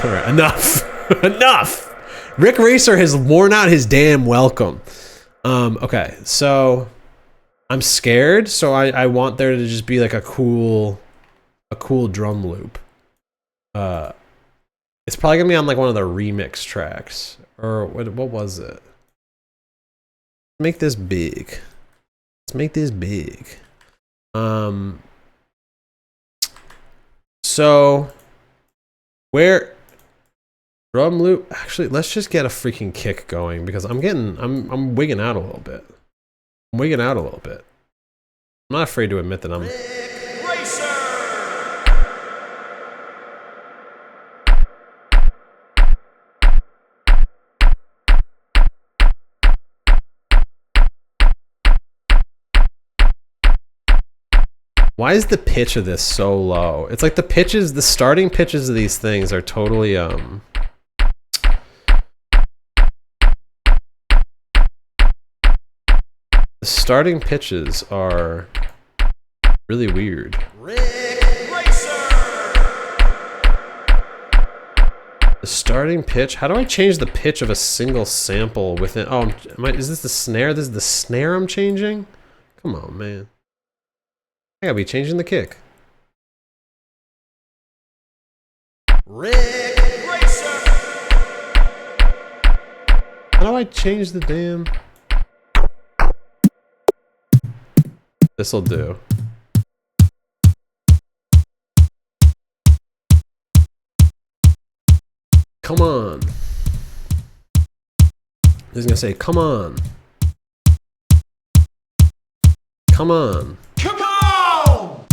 Alright, enough! Enough! Rick Racer has worn out his damn welcome. Okay, so I'm scared, so I want there to just be like a cool drum loop. It's probably gonna be on like one of the remix tracks. Or what was it? Make this big. Let's make this big. So where drum loop? Actually, let's just get a freaking kick going because I'm wigging out a little bit. I'm wigging out a little bit. I'm not afraid to admit that I'm. Why is the pitch of this so low? It's like the starting pitches of these things are totally the starting pitches are really weird. The starting pitch, how do I change the pitch of a single sample within, oh, is this the snare? This is the snare I'm changing? Come on, man. I gotta be changing the kick. How do I change the damn? This'll do. Come on. He's gonna say, come on. Come on. Come on!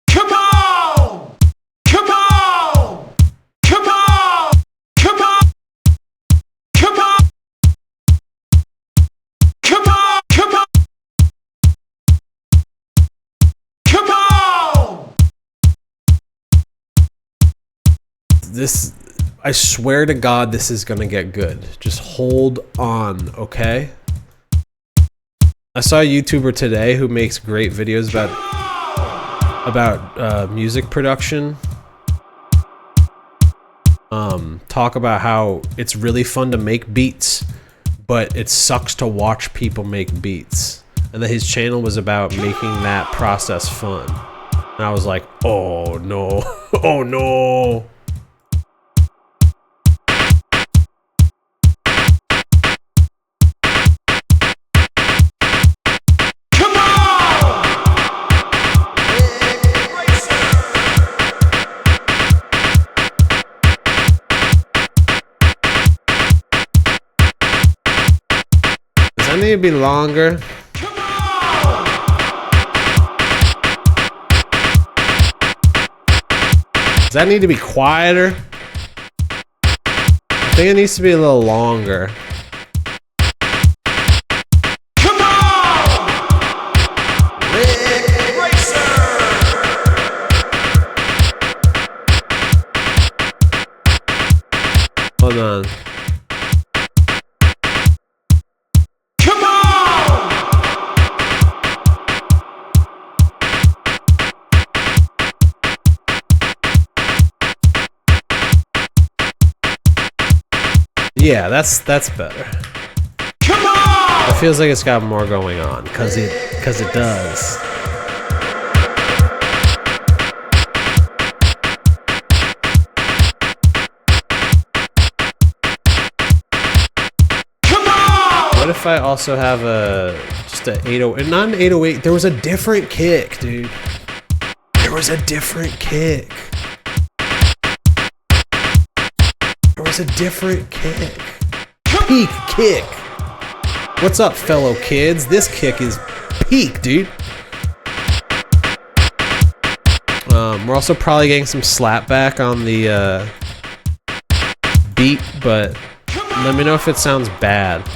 Come on! Come on! Come on! Come on! Come on! Come on! Come on! Come on! This, I swear to God, this is gonna get good. Just hold on, okay? I saw a YouTuber today who makes great videos about music production. Talk about how it's really fun to make beats, but it sucks to watch people make beats. And that his channel was about making that process fun. And I was like, oh no, oh no. I need to be longer. Does that need to be quieter? I think it needs to be a little longer. Come on! Rick Racer! Hold on. Yeah, that's better. Come on! It feels like it's got more going on, cause it does. Come on! What if I also have just a 808, not an 808, there was a different kick, dude. There was a different kick. There was a different kick. Peak kick. What's up, fellow kids? This kick is peak, dude. We're also probably getting some slapback on the beat, but let me know if it sounds bad.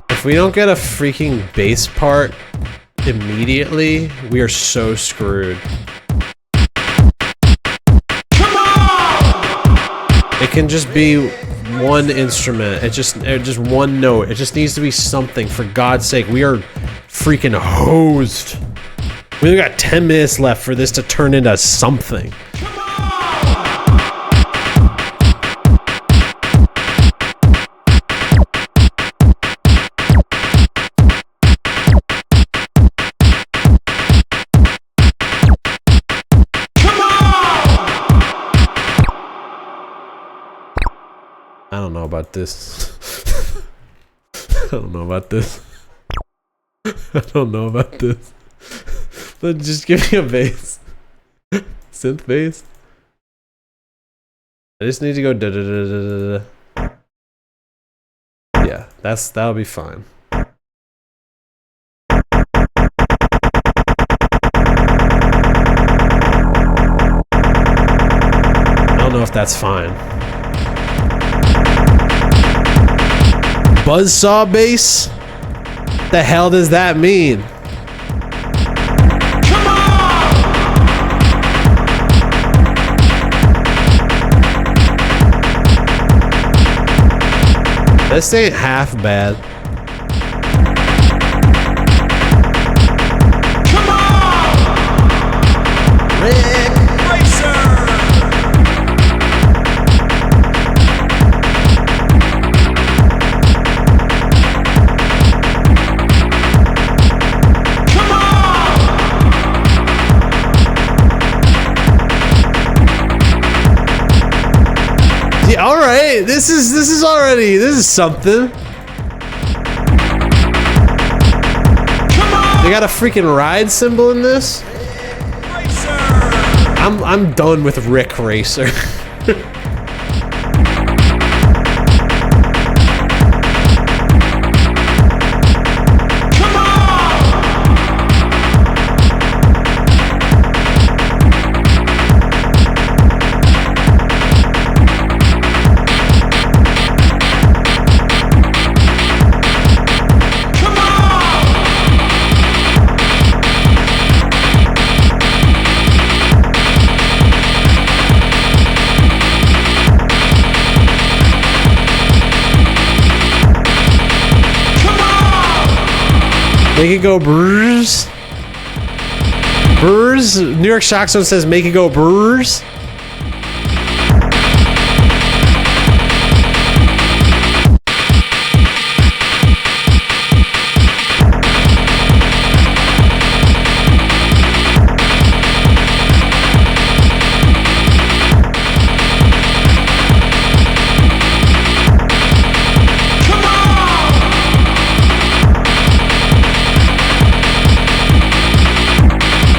If we don't get a freaking bass part immediately, we are so screwed. It can just be one instrument. It's just one note. It just needs to be something. For God's sake, we are freaking hosed. We only got 10 minutes left for this to turn into something. I don't know about this. I don't know about this. I don't know about this. But just give me a bass. Synth bass. I just need to go da da da da da da. Yeah, that'll be fine. I don't know if that's fine. Buzzsaw bass? The hell does that mean? This ain't half bad. Come on! Rick Racer! Yeah, all right. This is something. They got a freaking ride symbol in this. Racer! I'm done with Rick Racer. Make it go brrrs. Brrrs. New York Shock Zone says make it go brrrs.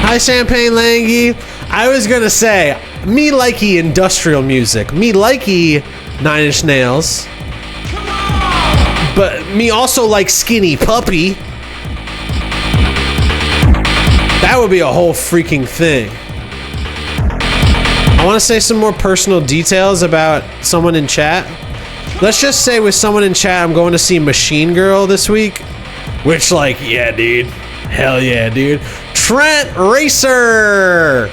Hi, Champagne Langy. I was gonna say, me likey industrial music. Me likey 9 Inch Nails. But me also like Skinny Puppy. That would be a whole freaking thing. I want to say some more personal details about someone in chat. Let's just say with someone in chat, I'm going to see Machine Girl this week. Which, like, yeah, dude. Hell yeah, dude. Trent Racer!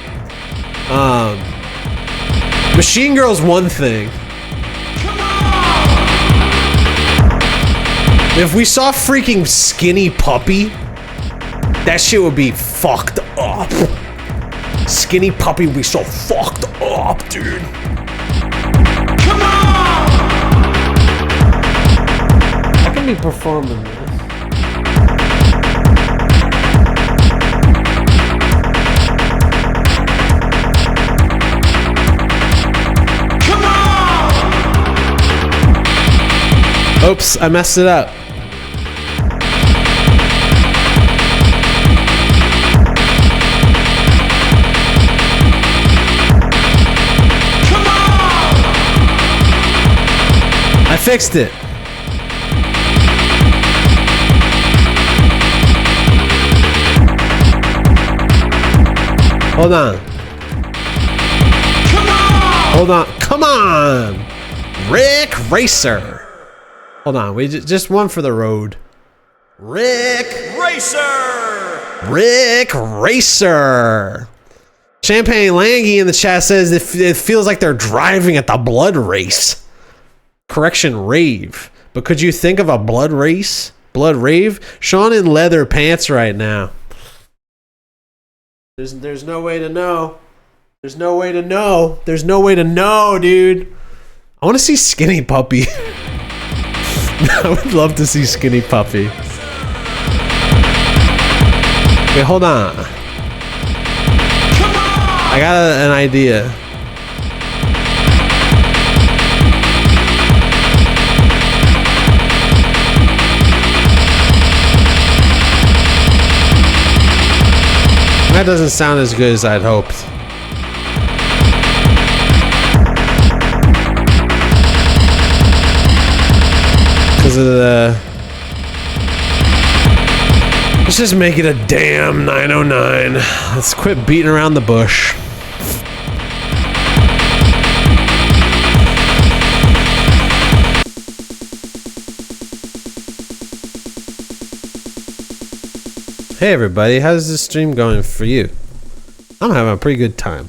Machine Girl's one thing. If we saw freaking Skinny Puppy, that shit would be fucked up. Skinny Puppy would be so fucked up, dude. Come on! I can be performing this. Oops, I messed it up. Come on! I fixed it. Hold on. Come on! Hold on. Come on. Rick Racer. Hold on, we just one for the road. Rick Racer! Rick Racer. Champagne Langy in the chat says it feels like they're driving at the blood race. Correction, rave. But could you think of a blood race? Blood rave? Sean in leather pants right now. There's no way to know. There's no way to know. There's no way to know, dude. I want to see Skinny Puppy. I would love to see Skinny Puppy. Wait, hold on. I got an idea. That doesn't sound as good as I'd hoped. Because of the... Let's just make it a damn 909. Let's quit beating around the bush. Hey everybody, how's this stream going for you? I'm having a pretty good time.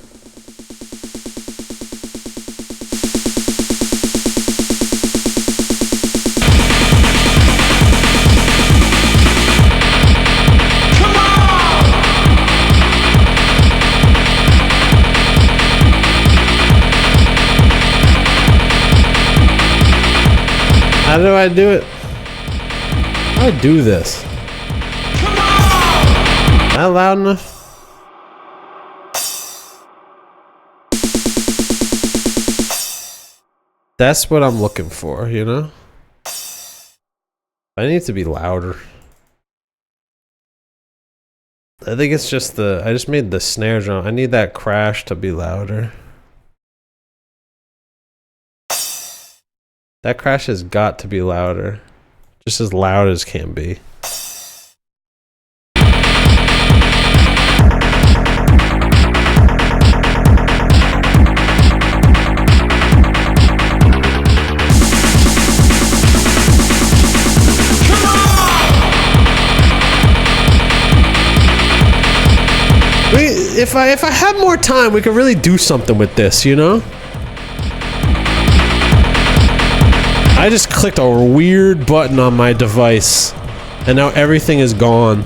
How do I do it? How do I do this? Is that loud enough? That's what I'm looking for, you know? I need to be louder. I think it's just I just made the snare drum. I need that crash to be louder. That crash has got to be louder. Just as loud as can be. If I had more time, we could really do something with this, you know? I just clicked a weird button on my device, and now everything is gone.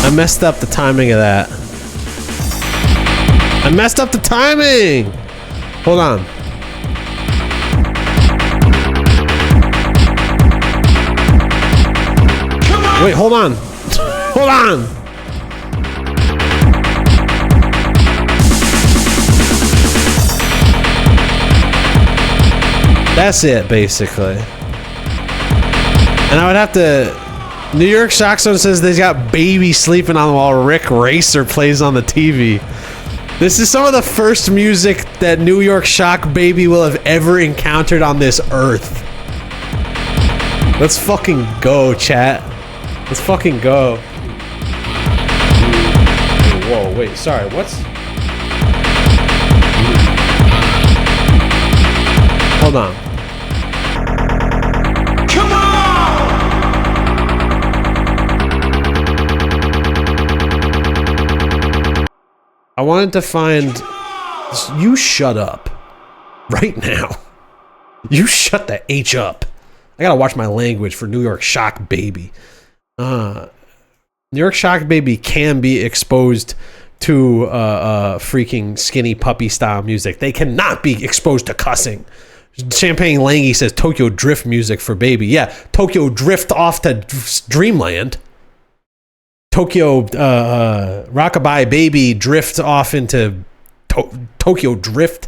I messed up the timing of that. I messed up the timing! Hold on. Wait, hold on. Hold on! That's it, basically. And I would have to... New York Shock Zone says they got Baby sleeping on while Rick Racer plays on the TV. This is some of the first music that New York Shock Baby will have ever encountered on this earth. Let's fucking go, chat. Let's fucking go. Whoa, wait, sorry, what's... Hold on. Come on! I wanted to find... You shut up. Right now. You shut the H up. I gotta watch my language for New York Shock Baby. New York Shock Baby can be exposed to freaking Skinny Puppy style music. They cannot be exposed to cussing. Champagne Langy says Tokyo Drift music for Baby. Yeah, Tokyo Drift off to Dreamland. Tokyo Rockabye Baby drift off into Tokyo Drift.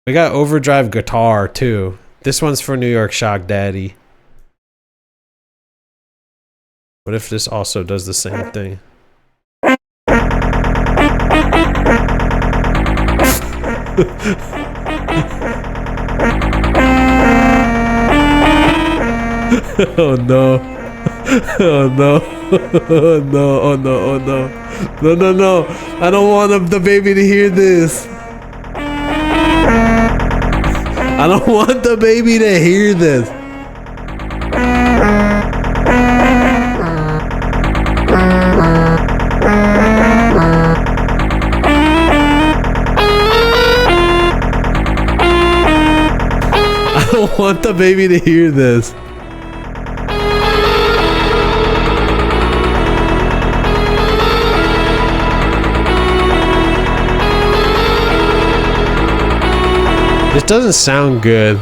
We got Overdrive Guitar too. This one's for New York Shock Daddy. What if this also does the same thing? Oh no. Oh no. Oh no. Oh no. Oh no. No, no, no. I don't want the baby to hear this. I don't want the baby to hear this. want the baby to hear this. This doesn't sound good.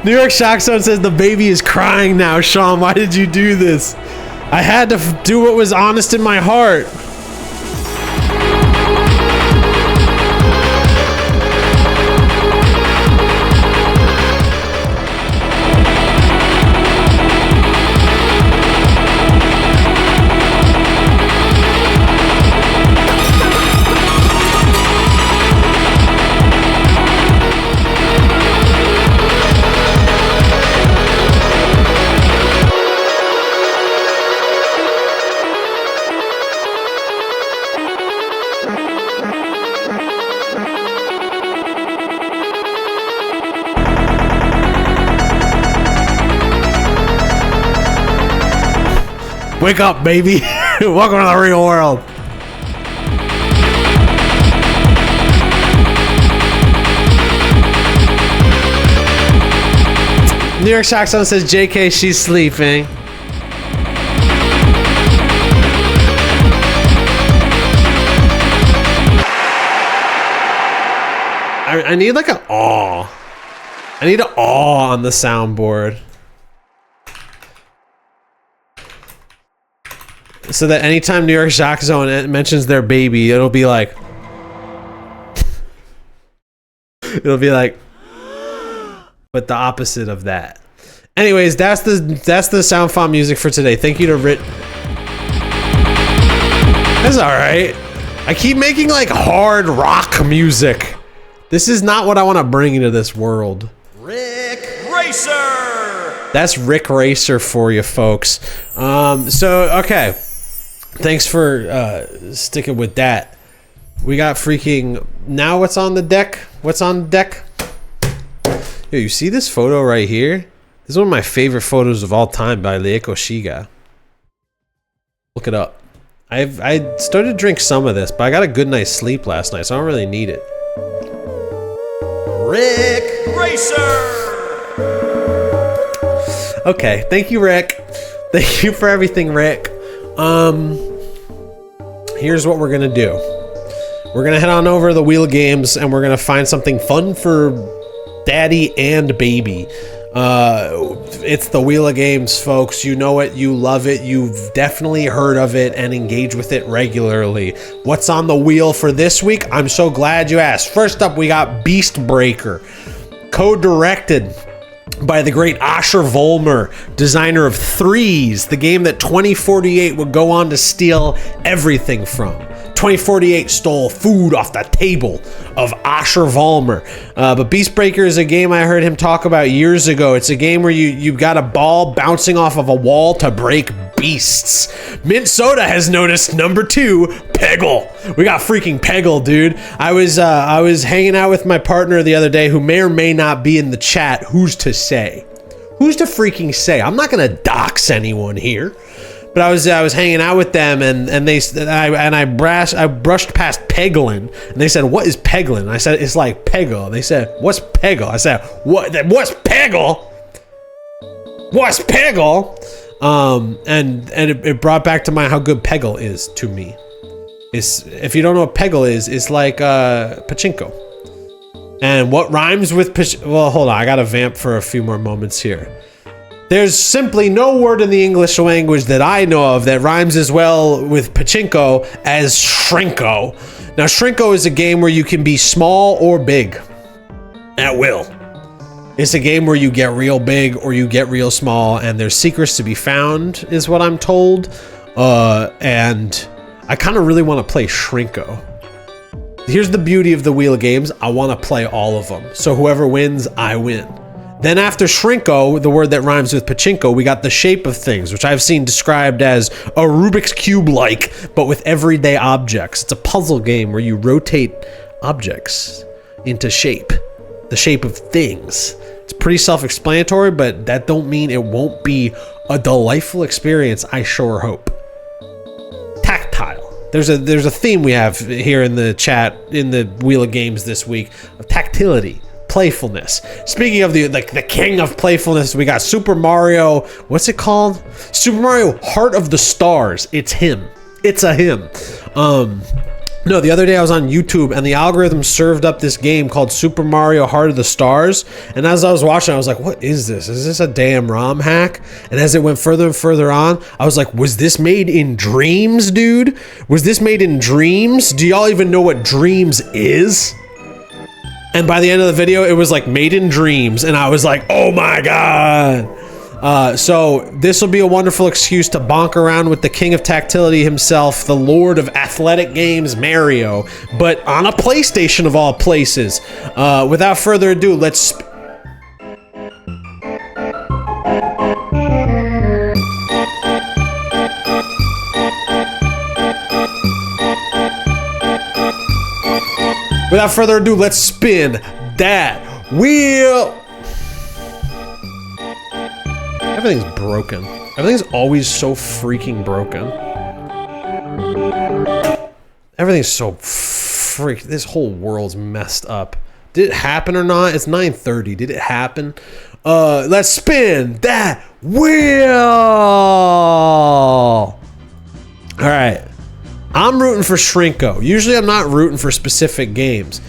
New York Shock Zone says the baby is crying now. Sean, why did you do this? I had to do what was honest in my heart. Wake up, baby. Welcome to the real world. New York Shock Zone says, JK, she's sleeping. I need like an aw. I need an aw on the soundboard. So that anytime New York Shock Zone mentions their baby, it'll be like... It'll be like... But the opposite of that. Anyways, that's the SoundFont music for today. Thank you to Rit. That's alright. I keep making like hard rock music. This is not what I want to bring into this world. Rick Racer! That's Rick Racer for you folks. Okay. Thanks for sticking with that. We got freaking... Now what's on the deck? What's on deck? Yo, you see this photo right here? This is one of my favorite photos of all time by Leiko Shiga. Look it up. I started to drink some of this, but I got a good night's sleep last night, so I don't really need it. Rick Racer! Okay, thank you, Rick. Thank you for everything, Rick. Here's what we're gonna do. We're gonna head on over to the Wheel of Games, and we're gonna find something fun for daddy and baby. It's the Wheel of Games, folks. You know it, you love it, you've definitely heard of it and engage with it regularly. What's on the wheel for this week? I'm so glad you asked. First up, we got Beast Breaker, co-directed by the great Asher Vollmer, designer of Threes, the game that 2048 would go on to steal everything from. 2048 stole food off the table of Asher Vollmer. But Beastbreaker is a game I heard him talk about years ago. It's a game where you've got a ball bouncing off of a wall to break beasts. Mint Soda has noticed number 2, Peggle. We got freaking Peggle, dude. I was hanging out with my partner the other day who may or may not be in the chat. Who's to say? Who's to freaking say? I'm not gonna dox anyone here. But I was hanging out with them, and I brushed past Peglin, and they said, "What is Peglin?" I said, "It's like Peggle." They said, "What's Peggle?" I said, What's Peggle? What's Peggle?" And it brought back to mind how good Peggle is to me. If you don't know what Peggle is, it's like pachinko. And what rhymes with well, hold on, I gotta vamp for a few more moments here. There's simply no word in the English language that I know of that rhymes as well with pachinko as shrinko. Now, shrinko is a game where you can be small or big at will. It's a game where you get real big or you get real small, and there's secrets to be found, is what I'm told. And I kind of really want to play shrinko. Here's the beauty of the Wheel of Games. I want to play all of them. So whoever wins, I win. Then after Shrinko, the word that rhymes with pachinko, we got the shape of things, which I've seen described as a Rubik's Cube-like, but with everyday objects. It's a puzzle game where you rotate objects into shape, the shape of things. It's pretty self-explanatory, but that don't mean it won't be a delightful experience, I sure hope. Tactile. There's a theme we have here in the chat, in the Wheel of Games this week, of tactility, playfulness. Speaking of the king of playfulness, we got Super Mario, what's it called? Super Mario Heart of the Stars. It's him. It's a him. No, the other day I was on YouTube and the algorithm served up this game called Super Mario Heart of the Stars. And as I was watching, I was like, what is this? Is this a damn ROM hack? And as it went further and further on, I was like, was this made in Dreams, dude? Was this made in Dreams? Do y'all even know what Dreams is? And by the end of the video, it was like made in Dreams. And I was like, oh my God. So this will be a wonderful excuse to bonk around with the king of tactility himself, the lord of athletic games, Mario, but on a PlayStation of all places. Without further ado, let's... Without further ado, let's spin that wheel. Everything's broken. Everything's always so freaking broken. Everything's so this whole world's messed up. Did it happen or not? It's 9:30. Did it happen? Let's spin that wheel. All right. I'm rooting for Shrinko. Usually I'm not rooting for specific games.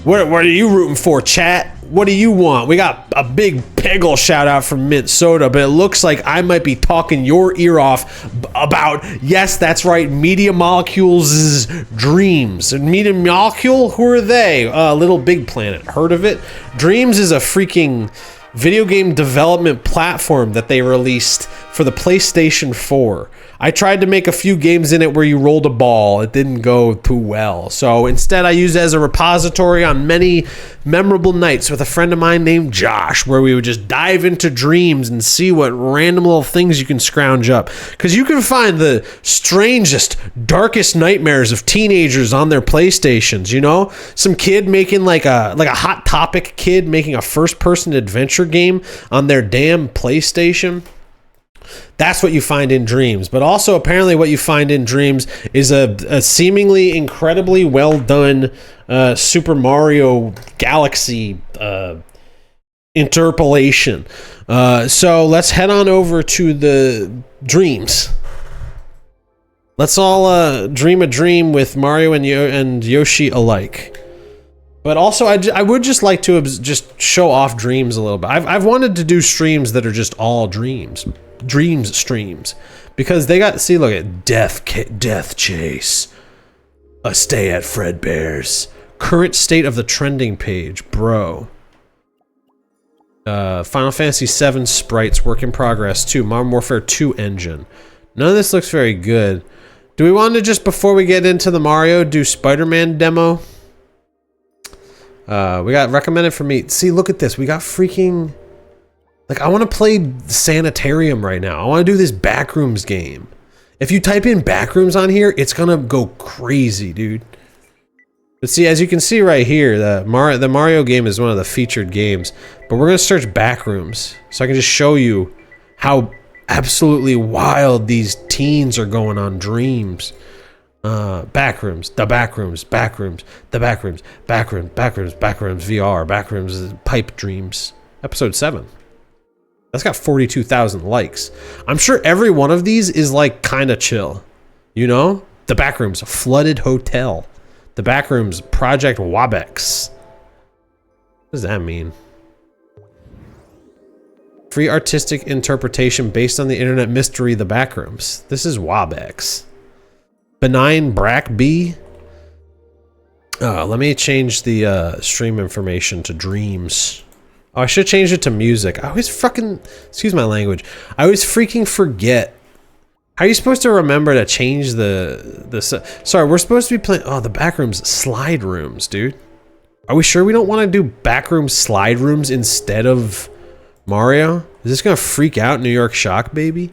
What are you rooting for, chat? What do you want? We got a big Peggle shout out from Mint Soda, but it looks like I might be talking your ear off about, yes, that's right, Media Molecule's Dreams. And Media Molecule, who are they? Little Big Planet. Heard of it? Dreams is a freaking video game development platform that they released for the PlayStation 4. I tried to make a few games in it where you rolled a ball. It didn't go too well. So instead I used it as a repository on many memorable nights with a friend of mine named Josh, where we would just dive into Dreams and see what random little things you can scrounge up. Because you can find the strangest, darkest nightmares of teenagers on their PlayStations, you know? Some kid making like a Hot Topic kid making a first-person adventure game on their damn PlayStation. That's what you find in Dreams. But also apparently what you find in Dreams is a seemingly incredibly well done Super Mario Galaxy interpolation. So let's head on over to the Dreams. Let's all dream a dream with Mario and Yoshi alike. But also, I would just like to just show off Dreams a little bit. I've wanted to do streams that are just all Dreams streams, because they got, see, look at Death Chase, a stay at Fredbear's, current state of the trending page, bro. Final Fantasy VII sprites, work in progress 2, Modern Warfare 2 engine. None of this looks very good. Do we want to just, before we get into the Mario, do Spider-Man demo? We got recommended for me. See, look at this. We got freaking... Like, I want to play Sanitarium right now. I want to do this Backrooms game. If you type in Backrooms on here, it's going to go crazy, dude. But see, as you can see right here, the Mario game is one of the featured games. But we're going to search Backrooms, so I can just show you how absolutely wild these teens are going on Dreams. Backrooms, the Backrooms, Backrooms, the Backrooms, Backrooms, Backrooms, Backrooms, VR, Backrooms, Pipe Dreams. Episode 7. That's got 42,000 likes. I'm sure every one of these is like kind of chill. You know? The Backrooms, Flooded Hotel. The Backrooms, Project Wabex. What does that mean? Free artistic interpretation based on the internet mystery The Backrooms. This is Wabex. Benign Brack B. Let me change the stream information to Dreams. Oh, I should change it to music. I always fucking, excuse my language, I always freaking forget. How are you supposed to remember to change sorry, we're supposed to be playing, oh, the Backrooms slide rooms, dude. Are we sure we don't want to do Backrooms slide rooms instead of Mario? Is this gonna freak out New York Shock, baby?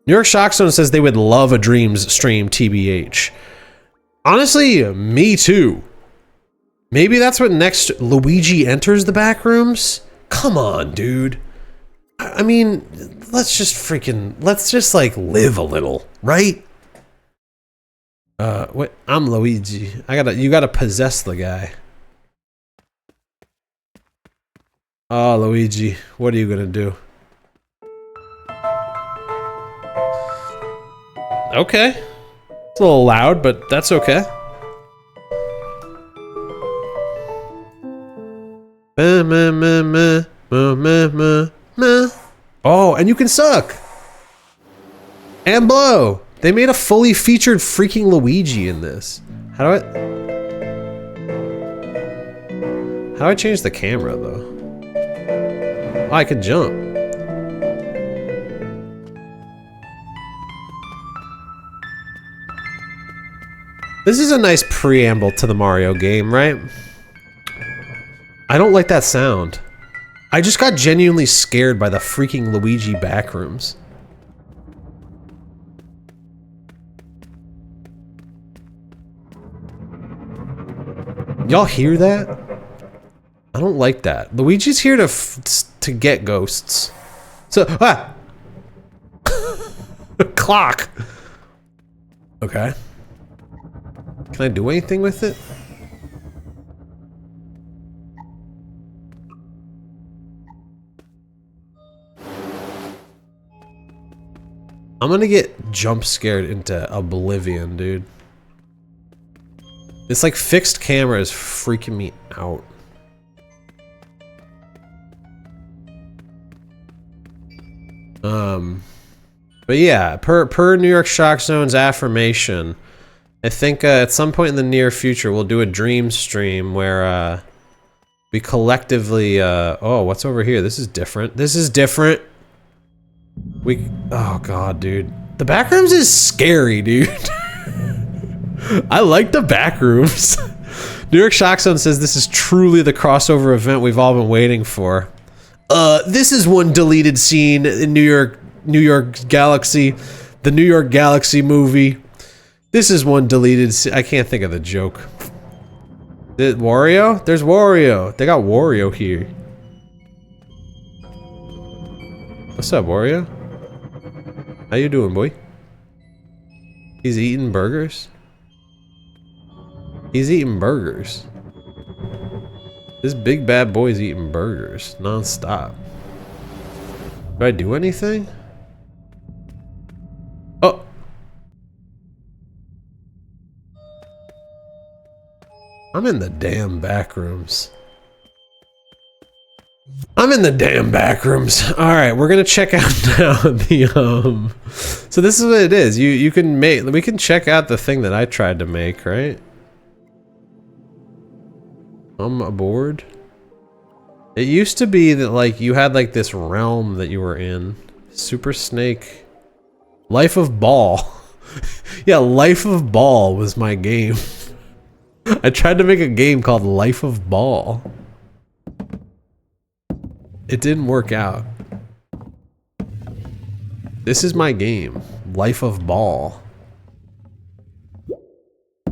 New York Shock Zone says they would love a Dreams stream, TBH. Honestly, me too. Maybe that's what next Luigi enters the back rooms? Come on, dude. I mean, let's just like live a little, right? What? I'm Luigi. You gotta possess the guy. Oh, Luigi, what are you gonna do? Okay. It's a little loud, but that's okay. Oh, and you can suck! And blow! They made a fully featured freaking Luigi in this. How do I change the camera, though? Oh, I could jump. This is a nice preamble to the Mario game, right? I don't like that sound. I just got genuinely scared by the freaking Luigi backrooms. Y'all hear that? I don't like that. Luigi's here to get ghosts. So, clock. Okay. Can I do anything with it? I'm gonna get jump scared into oblivion, dude. This like fixed camera is freaking me out. But yeah, per New York Shock Zone's affirmation, I think at some point in the near future we'll do a dream stream where we collectively oh, what's over here? This is different. This is different. Oh god, dude. The backrooms is scary, dude. I like the backrooms. New York Shock Zone says this is truly the crossover event we've all been waiting for. This is one deleted scene in New York Galaxy, the New York Galaxy movie. This is one deleted scene. I can't think of the joke. Wario? There's Wario. They got Wario here. What's up, Wario? How you doing, boy? He's eating burgers? He's eating burgers. This big bad boy's eating burgers non-stop. Do I do anything? Oh! I'm in the damn back rooms. I'm in the damn back rooms. Alright, we're gonna check out now the so this is what it is. We can check out the thing that I tried to make, right? I'm aboard. It used to be that like you had like this realm that you were in. Super Snake. Life of Ball. Yeah, Life of Ball was my game. I tried to make a game called Life of Ball. It didn't work out. This is my game. Life of Ball.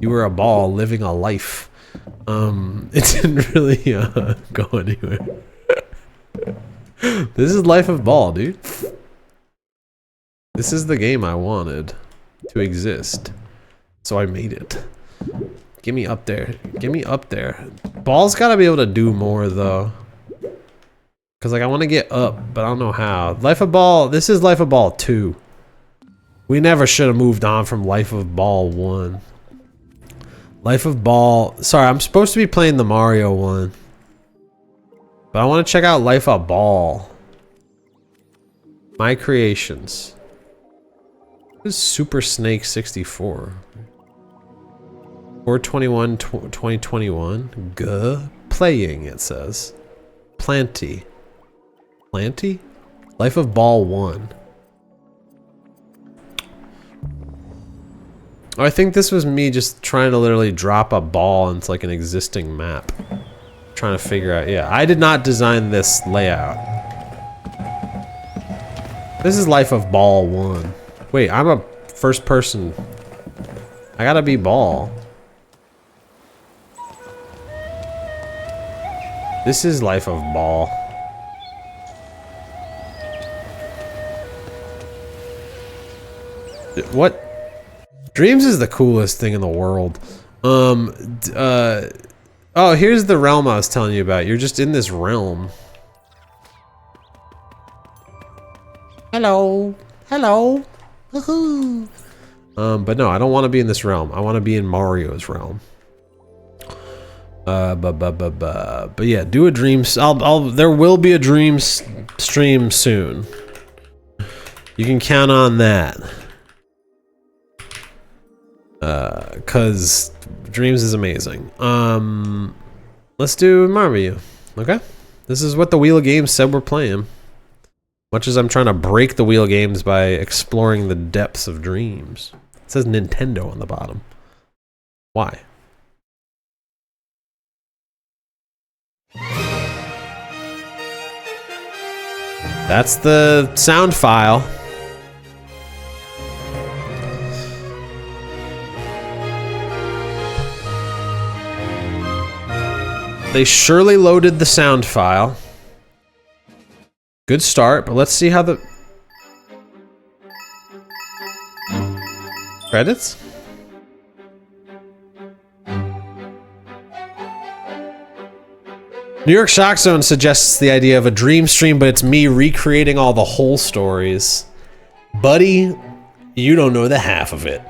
You were a ball living a life. It didn't really go anywhere. This is Life of Ball, dude. This is the game I wanted to exist. So I made it. Get me up there. Get me up there. Ball's gotta be able to do more though. Cause like I wanna get up, but I don't know how. Life of Ball, this is Life of Ball 2. We never should have moved on from Life of Ball 1. Life of Ball, sorry, I'm supposed to be playing the Mario one. But I wanna check out Life of Ball. My creations. What is Super Snake 64? 4/21, 2021. Guh. Playing, it says. Planty. Planty? Life of Ball 1. Oh, I think this was me just trying to literally drop a ball into like an existing map. Trying to figure out, yeah. I did not design this layout. This is Life of Ball 1. Wait, I'm a first person. I gotta be Ball. This is Life of Ball. What? Dreams is the coolest thing in the world. Oh, here's the realm I was telling you about. You're just in this realm. Hello. Hello. Woohoo. But no, I don't want to be in this realm. I want to be in Mario's realm. But yeah, do a dream. There will be a dream stream soon. You can count on that. Cause Dreams is amazing. Let's do Mario. Okay. This is what the Wheel of Games said we're playing. Much as I'm trying to break the Wheel of Games by exploring the depths of Dreams. It says Nintendo on the bottom. Why? That's the sound file. They surely loaded the sound file. Good start, but let's see how the... Credits? New York Shock Zone suggests the idea of a dream stream, but it's me recreating all the whole stories. Buddy, you don't know the half of it.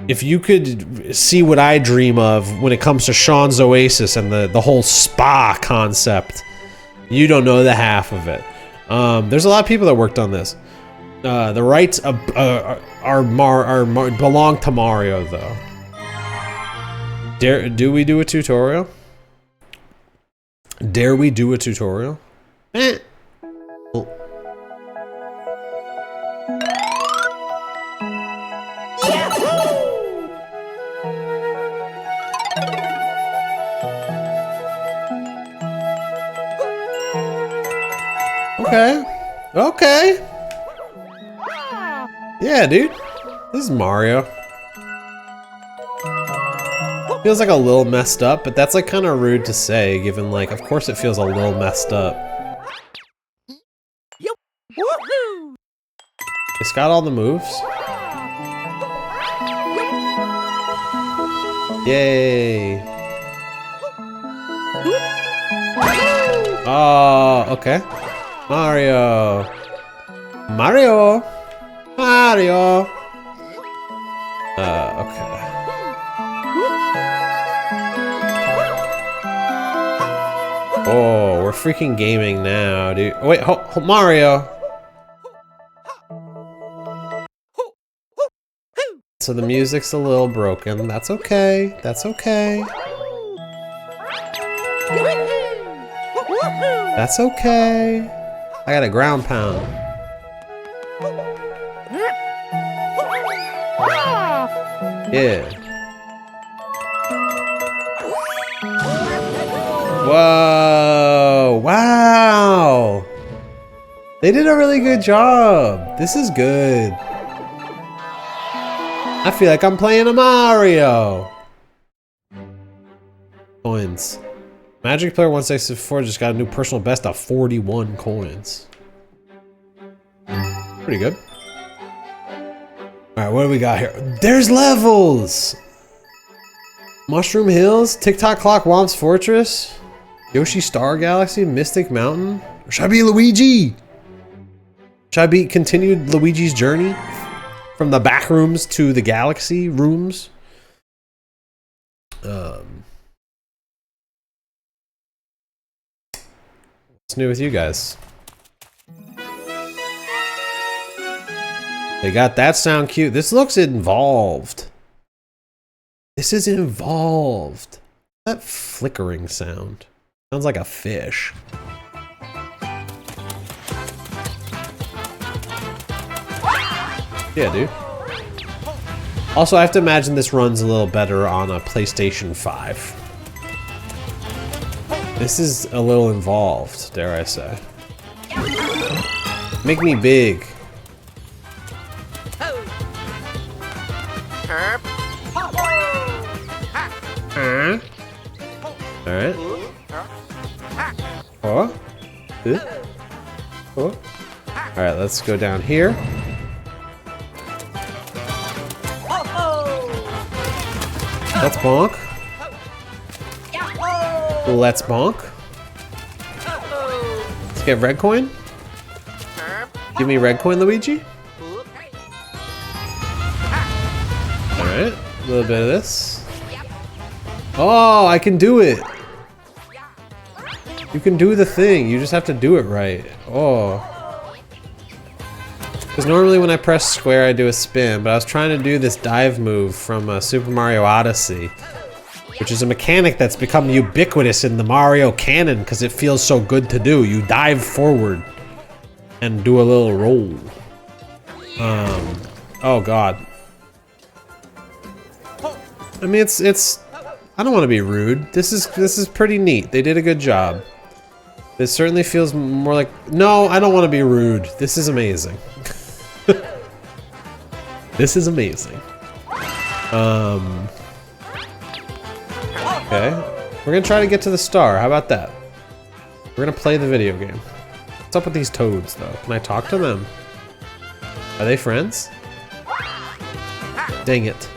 If you could see what I dream of when it comes to Sean's Oasis and the whole spa concept, you don't know the half of it. There's a lot of people that worked on this. The rights belong to Mario, though. Do we do a tutorial? Dare we do a tutorial? Eh. Oh. Okay. Okay. Yeah, dude. This is Mario. Feels like a little messed up, but that's like kind of rude to say, given like, of course it feels a little messed up. It's got all the moves. Yay. Oh, okay. Mario. Mario. Mario. Okay. Oh, we're freaking gaming now, dude. Oh, wait, Mario. So the music's a little broken. That's okay. That's okay. That's okay. I got a ground pound. Yeah. Whoa! Wow! They did a really good job. This is good. I feel like I'm playing a Mario. Coins. Magic Player 164 just got a new personal best of 41 coins. Pretty good. Alright, what do we got here? There's levels! Mushroom Hills, TikTok Clock, Womp's Fortress, Yoshi Star Galaxy, Mystic Mountain. Or should I be Luigi? Should I be continued Luigi's journey from the back rooms to the galaxy rooms? What's new with you guys? They got that sound cute. This looks involved. This is involved. That flickering sound. Sounds like a fish. Yeah, dude. Also, I have to imagine this runs a little better on a PlayStation 5. This is a little involved, dare I say. Make me big. Alright. Oh. Oh. Alright, let's go down here. Let's bonk. Let's bonk. Let's get red coin. Give me red coin, Luigi. Alright, a little bit of this. Oh, I can do it. You can do the thing, you just have to do it right. Oh. Because normally when I press square I do a spin, but I was trying to do this dive move from Super Mario Odyssey, which is a mechanic that's become ubiquitous in the Mario canon because it feels so good to do. You dive forward and do a little roll. Oh god. I mean, it's. I don't want to be rude. This is pretty neat. They did a good job. This certainly feels more like. No, I don't want to be rude. This is amazing. This is amazing. Okay, we're gonna try to get to the star. How about that? We're gonna play the video game. What's up with these toads, though? Can I talk to them? Are they friends? Dang it.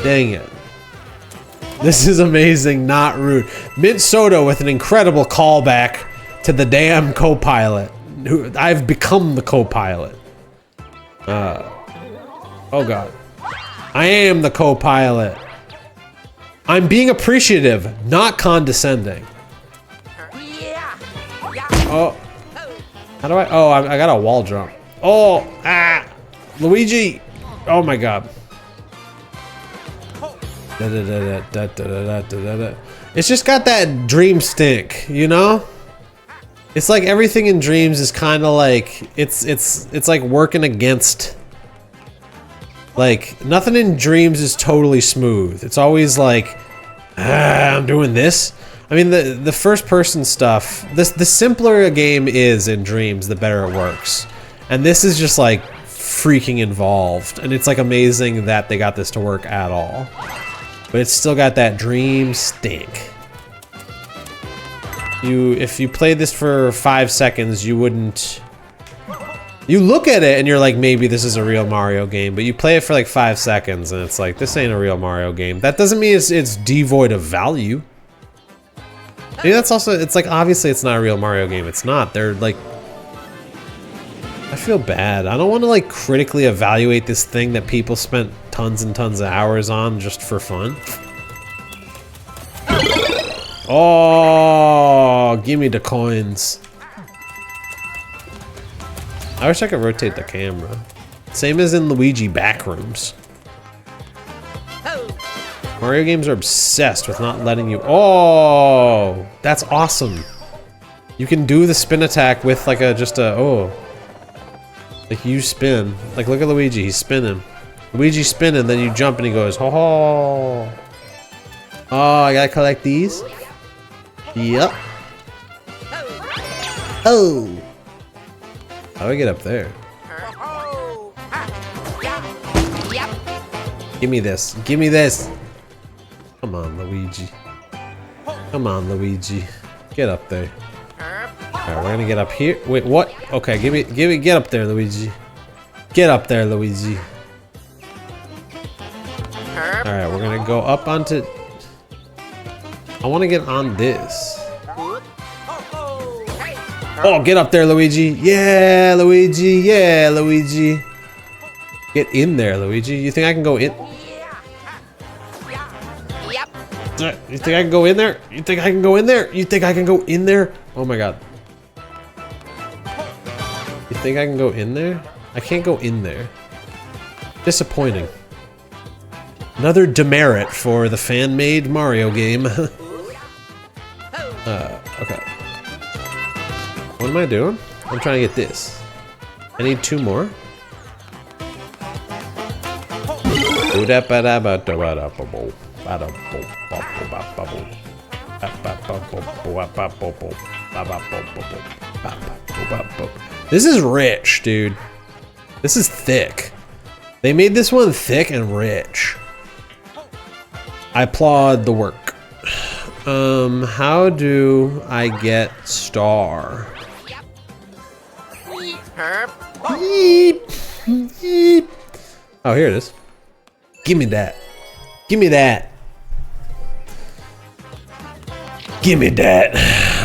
Dang it. This is amazing, not rude. Mint Soda with an incredible callback to the damn co-pilot. I've become the co-pilot. Oh god. I am the co-pilot. I'm being appreciative, not condescending. Oh. How do I? Oh, I got a wall jump. Oh, ah. Luigi. Oh my god. It's just got that dream stink, you know? It's like everything in Dreams is kind of like it's like working against. Like nothing in Dreams is totally smooth. It's always like, I'm doing this. I mean, the first person stuff. The simpler a game is in Dreams, the better it works. And this is just like freaking involved, and it's like amazing that they got this to work at all. But it's still got that dream stink. If you played this for 5 seconds, you wouldn't. You look at it and you're like, maybe this is a real Mario game, but you play it for like 5 seconds and it's like, this ain't a real Mario game. That doesn't mean it's devoid of value. Maybe that's also, it's like, obviously it's not a real Mario game. It's not. They're like, I feel bad. I don't want to like critically evaluate this thing that people spent tons and tons of hours on just for fun. Oh, give me the coins. I wish I could rotate the camera. Same as in Luigi Backrooms. Mario games are obsessed with not letting you. Oh, that's awesome. You can do the spin attack with like like you spin. Like look at Luigi, he's spinning. Luigi's spinning, then you jump and he goes, ho ho. Oh, I gotta collect these. Yep. Oh. How do I get up there? Give me this. Give me this. Come on, Luigi. Come on, Luigi. Get up there. Alright, we're gonna get up here. Wait, what? Okay, get up there, Luigi. Get up there, Luigi. Alright, we're gonna go up onto. I wanna get on this. Oh, get up there, Luigi. Yeah, Luigi. Yeah, Luigi. Get in there, Luigi. You think I can go in? You think I can go in there? You think I can go in there? You think I can go in there? Oh my god. You think I can go in there? I can't go in there. Disappointing. Another demerit for the fan-made Mario game. Okay. What am I doing? I'm trying to get this. I need 2 more. This is rich, dude. This is thick. They made this one thick and rich. I applaud the work. How do I get star? Yeep. Yeep. Oh, here it is. Give me that. Give me that. Give me that.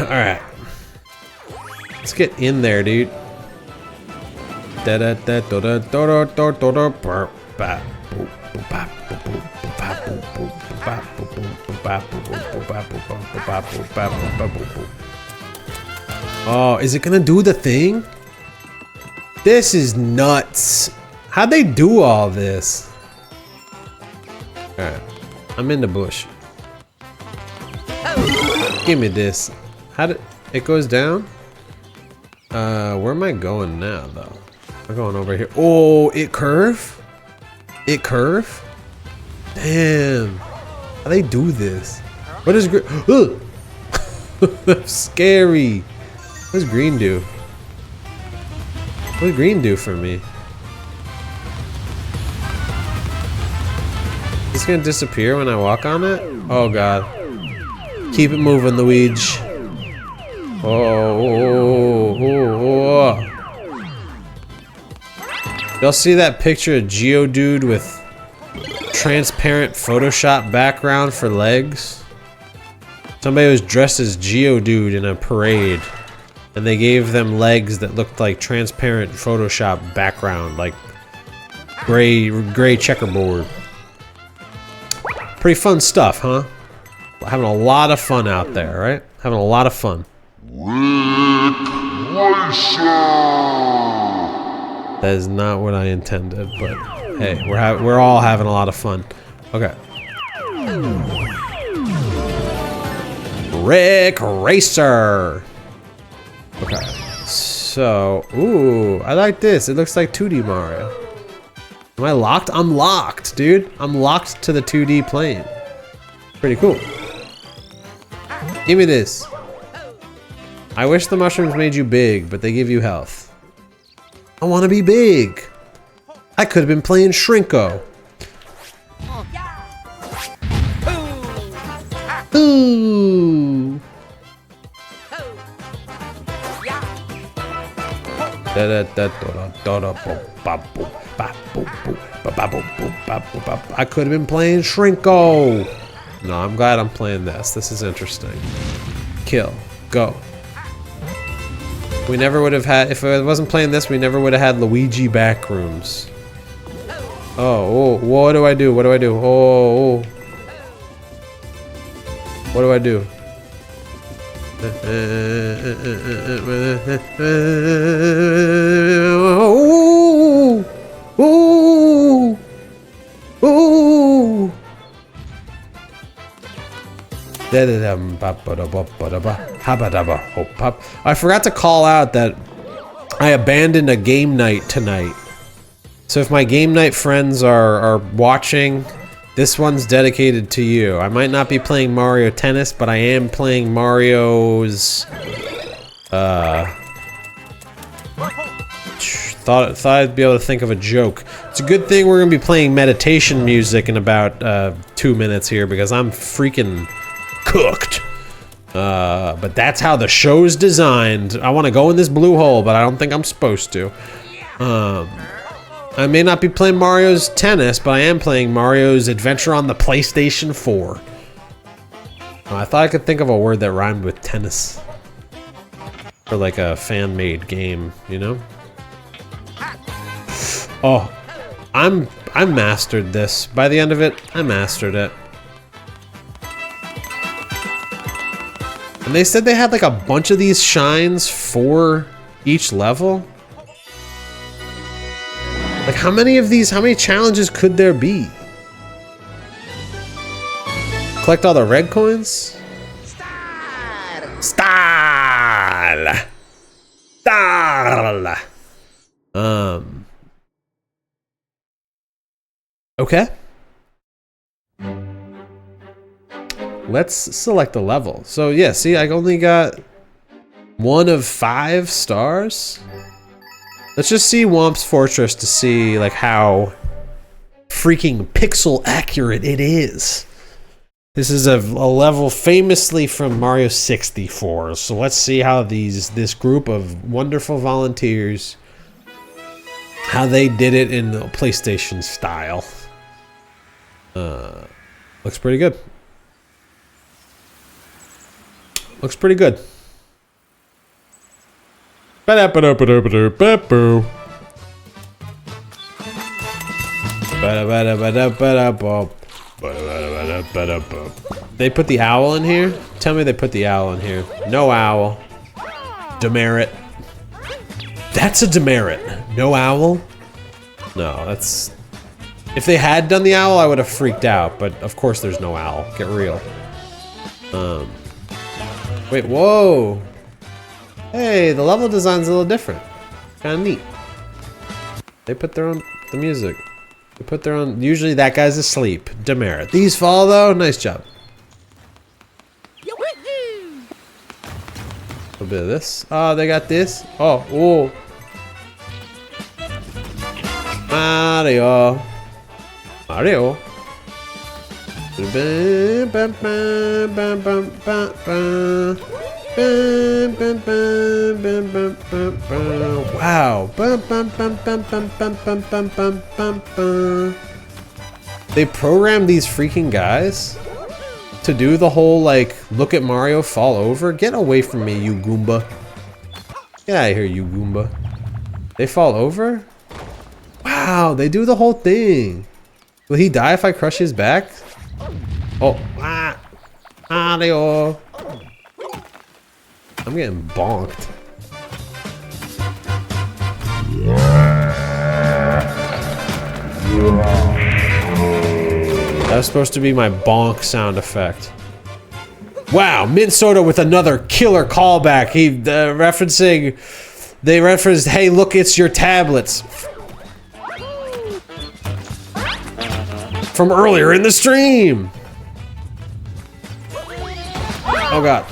All right. Let's get in there, dude. Oh, is it gonna do the thing? This is nuts. How'd they do all this? Alright. I'm in the bush. Give me this. How did it goes down? Where am I going now though? I'm going over here. Oh, it curve? It curve? Damn. How they do this? What is green? That's scary. What does green do? What does green do for me? It's gonna disappear when I walk on it? Oh god. Keep it moving, Luigi. Oh. Y'all see that picture of Geodude with transparent Photoshop background for legs? Somebody was dressed as Geodude in a parade, and they gave them legs that looked like transparent Photoshop background, like gray checkerboard. Pretty fun stuff, huh? Having a lot of fun out there, right? Having a lot of fun. That is not what I intended, but hey, we're all having a lot of fun. Okay. Rick Racer. Okay. So, ooh, I like this. It looks like 2D Mario. Am I locked? I'm locked, dude. I'm locked to the 2D plane. Pretty cool. Give me this. I wish the mushrooms made you big, but they give you health. I want to be big. I could have been playing Shrinko. Ooh. I could have been playing Shrinko. No, I'm glad I'm playing this. This is interesting. Kill. Go. We never would have had, if I wasn't playing this, we never would have had Luigi Backrooms. Oh, what do I do? What do I do? Oh. What do I do? I forgot to call out that I abandoned a game night tonight. So if my game night friends are watching, this one's dedicated to you. I might not be playing Mario Tennis, but I am playing Mario's... Thought I'd be able to think of a joke. It's a good thing we're gonna be playing meditation music in about 2 minutes here because I'm freaking cooked. But that's how the show's designed. I want to go in this blue hole, but I don't think I'm supposed to. I may not be playing Mario's Tennis, but I am playing Mario's Adventure on the PlayStation 4. I thought I could think of a word that rhymed with tennis. For like a fan-made game, you know? Oh, I mastered this. By the end of it, I mastered it. And they said they had like a bunch of these shines for each level. Like how many challenges could there be? Collect all the red coins? Star! Okay. Let's select a level. So yeah, see, I only got 1 of 5 stars. Let's just see Womp's Fortress to see like how freaking pixel accurate it is. This is a level famously from Mario 64. So let's see how this group of wonderful volunteers, how they did it in the PlayStation style. Looks pretty good. Looks pretty good. They put the owl in here? Tell me they put the owl in here. No owl. Demerit. That's a demerit. No owl? No, that's... If they had done the owl, I would have freaked out, but of course there's no owl. Get real. Wait, whoa! Hey, the level design's a little different. Kinda neat. They put their own... the music. They put their own... Usually that guy's asleep. Demerit. These fall though? Nice job. A bit of this. Oh, they got this. Oh, oh. Mario. Mario. Wow. They programmed these freaking guys to do the whole, like, look at Mario fall over. Get away from me, you Goomba. Get out of here, you Goomba. They fall over? Wow, they do the whole thing. Will he die if I crush his back? Oh, Mario. I'm getting bonked. That was supposed to be my bonk sound effect. Wow, Mint Soda with another killer callback. They referenced, hey, look, it's your tablets. From earlier in the stream. Oh God.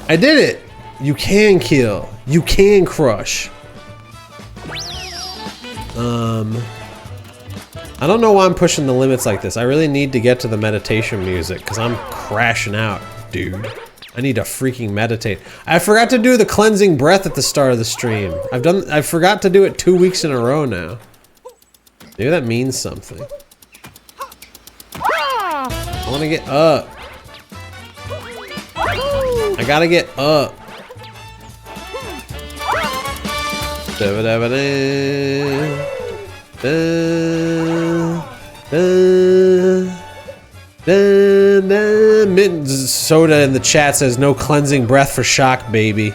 I did it. You can kill. You can crush. I don't know why I'm pushing the limits like this. I really need to get to the meditation music because I'm crashing out, dude. I need to freaking meditate. I forgot to do the cleansing breath at the start of the stream. I forgot to do it 2 weeks in a row now. Maybe that means something. I want to get up. I gotta get up. Mint Soda in the chat says no cleansing breath for Shock Baby.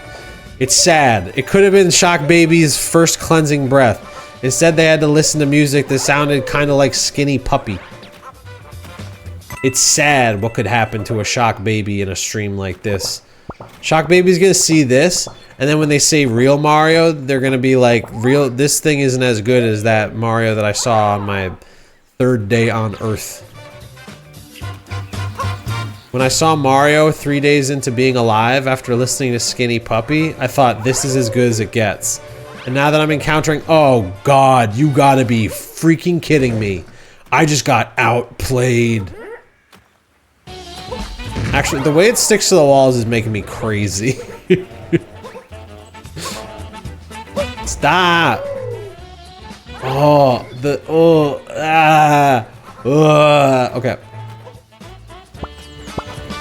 It's sad. It could have been Shock Baby's first cleansing breath. Instead, they had to listen to music that sounded kind of like Skinny Puppy. It's sad what could happen to a Shock Baby in a stream like this. Shock Baby's gonna see this, and then when they say real Mario, they're gonna be like, this thing isn't as good as that Mario that I saw on my 3rd day on Earth. When I saw Mario 3 days into being alive after listening to Skinny Puppy, I thought this is as good as it gets. And now that I'm encountering, oh God, you gotta be freaking kidding me. I just got outplayed. Actually, the way it sticks to the walls is making me crazy. Stop. Okay.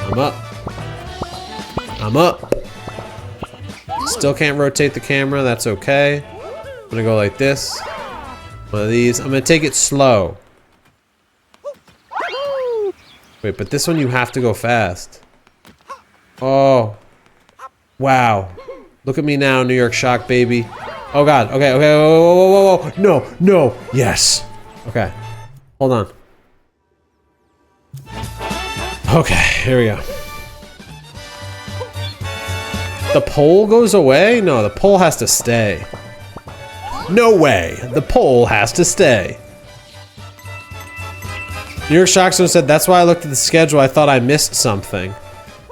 I'm up. I'm up. Still can't rotate the camera, that's okay. I'm gonna go like this. One of these. I'm gonna take it slow. Wait, but this one you have to go fast. Oh. Wow. Look at me now, New York Shock Baby. Oh God, okay, okay, whoa. No, no, yes. Okay, hold on. Okay, here we go. The pole goes away? No, the pole has to stay. No way, the pole has to stay. New York Shockzone said, that's why I looked at the schedule, I thought I missed something.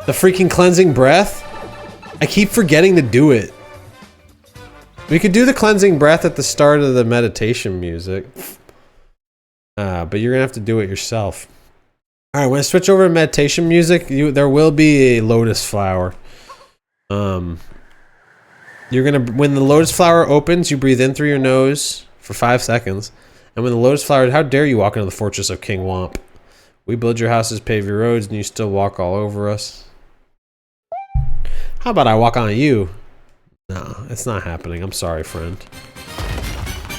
The freaking cleansing breath? I keep forgetting to do it. We could do the cleansing breath at the start of the meditation music. But you're gonna have to do it yourself. All right, when I switch over to meditation music, there will be a lotus flower. You're gonna, when the lotus flower opens, you breathe in through your nose for 5 seconds. And when the lotus flower, how dare you walk into the fortress of King Womp? We build your houses, pave your roads, and you still walk all over us. How about I walk on you? No, it's not happening. I'm sorry, friend.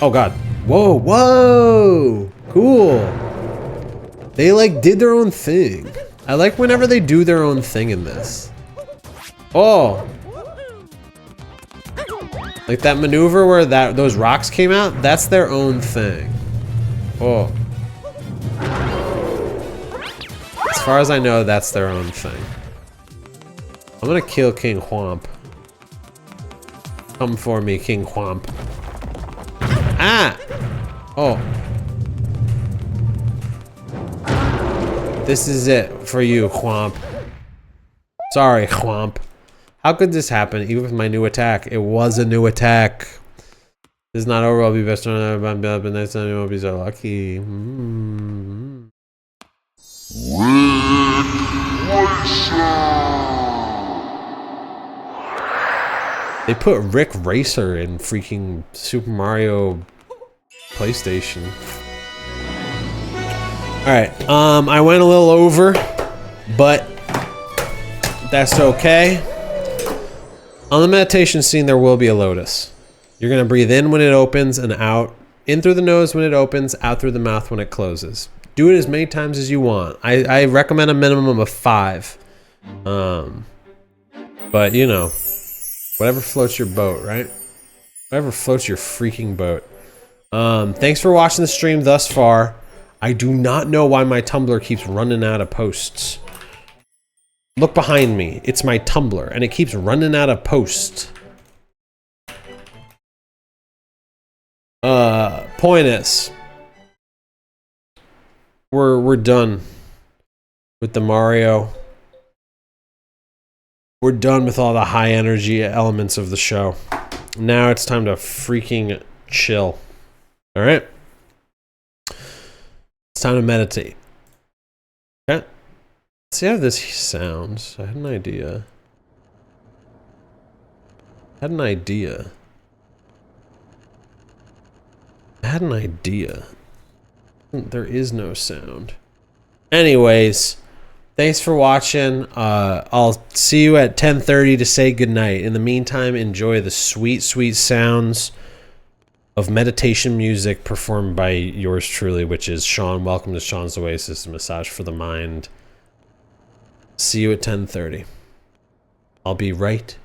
Oh God. Whoa, whoa! Cool. They like did their own thing. I like whenever they do their own thing in this. Oh. Like that maneuver where those rocks came out, that's their own thing. Oh. As far as I know, that's their own thing. I'm gonna kill King Whomp. Come for me, King Whomp. Ah! Oh. This is it for you, Whomp. Sorry, Whomp. How could this happen, even with my new attack? It was a new attack. This is not over, I'll be best friend, but next time you won't be so lucky. They put Rick Racer in freaking Super Mario PlayStation. Alright, I went a little over, but that's okay. On the meditation scene, there will be a lotus. You're gonna breathe in when it opens and out. In through the nose when it opens, out through the mouth when it closes. Do it as many times as you want. I recommend a minimum of 5. But you know, whatever floats your boat, right? Whatever floats your freaking boat. Thanks for watching the stream thus far. I do not know why my Tumblr keeps running out of posts. Look behind me. It's my Tumblr, and it keeps running out of posts. Point is, we're done with the Mario. We're done with all the high energy elements of the show. Now it's time to freaking chill. All right? It's time to meditate. Okay? Let's see how this sounds. I had an idea. I had an idea. There is no sound. Anyways, thanks for watching. I'll see you at 10:30 to say goodnight. In the meantime, enjoy the sweet, sweet sounds of meditation music performed by yours truly, which is Sean. Welcome to Sean's Oasis, Massage for the Mind. See you at 10:30. I'll be right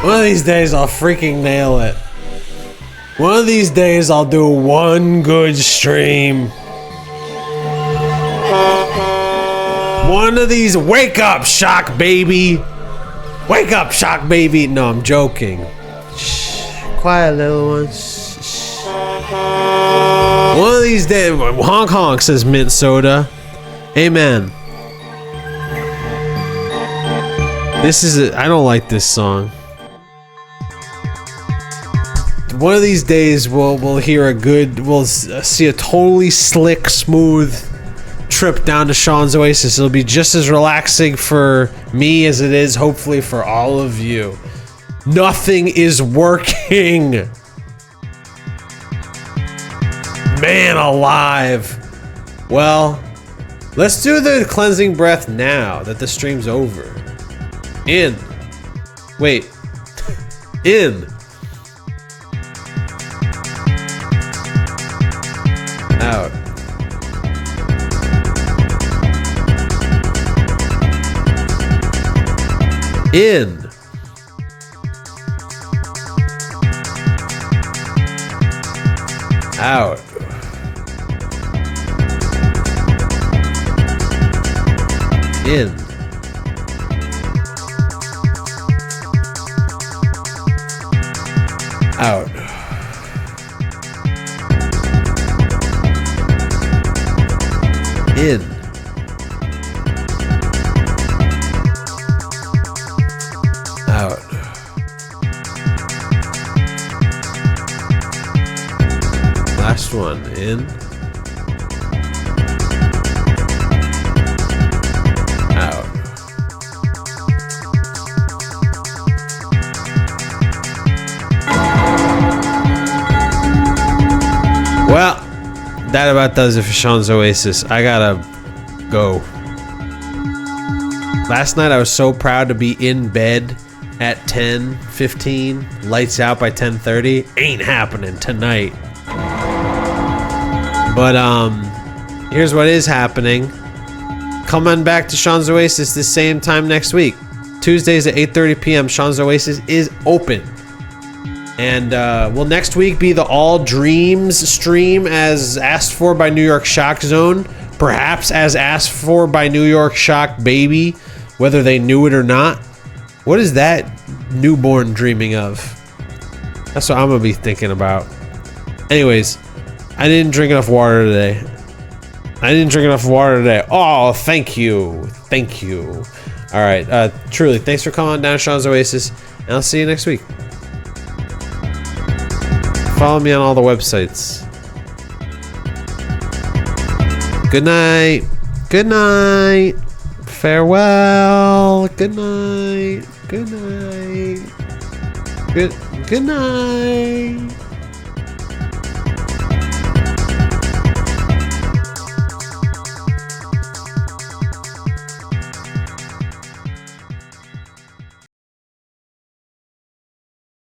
One of these days I'll freaking nail it. One of these days I'll do one good stream. One of these, wake up, Shock Baby. Wake up, Shock Baby. No, I'm joking. Shh. Quiet, little ones. Shh. One of these days, honk honk, says Mint Soda. Amen. This is, I don't like this song. One of these days we'll hear a good, we'll see a totally slick, smooth trip down to Sean's Oasis. It'll be just as relaxing for me as it is hopefully for all of you. Nothing is working. Man alive. Well, let's do the cleansing breath now that the stream's over. In. Wait. In. Out. In. Out. In. Out. In. Out. Last one. In. Out. Well, that about does it for Sean's Oasis. I gotta go. Last night I was so proud to be in bed at 10:15, lights out by 10:30. Ain't happening tonight. But here's what is happening. Come on back to Sean's Oasis the same time next week. Tuesdays at 8:30 p.m. Sean's Oasis is open. And will next week be the All Dreams stream as asked for by New York Shock Zone? Perhaps as asked for by New York Shock Baby, whether they knew it or not. What is that newborn dreaming of? That's what I'm gonna be thinking about. Anyways, I didn't drink enough water today. Oh, thank you. Thank you. All right, truly, thanks for coming on down to Sean's Oasis, and I'll see you next week. Follow me on all the websites. Good night. Good night. Farewell. Good night. Good night. Good night.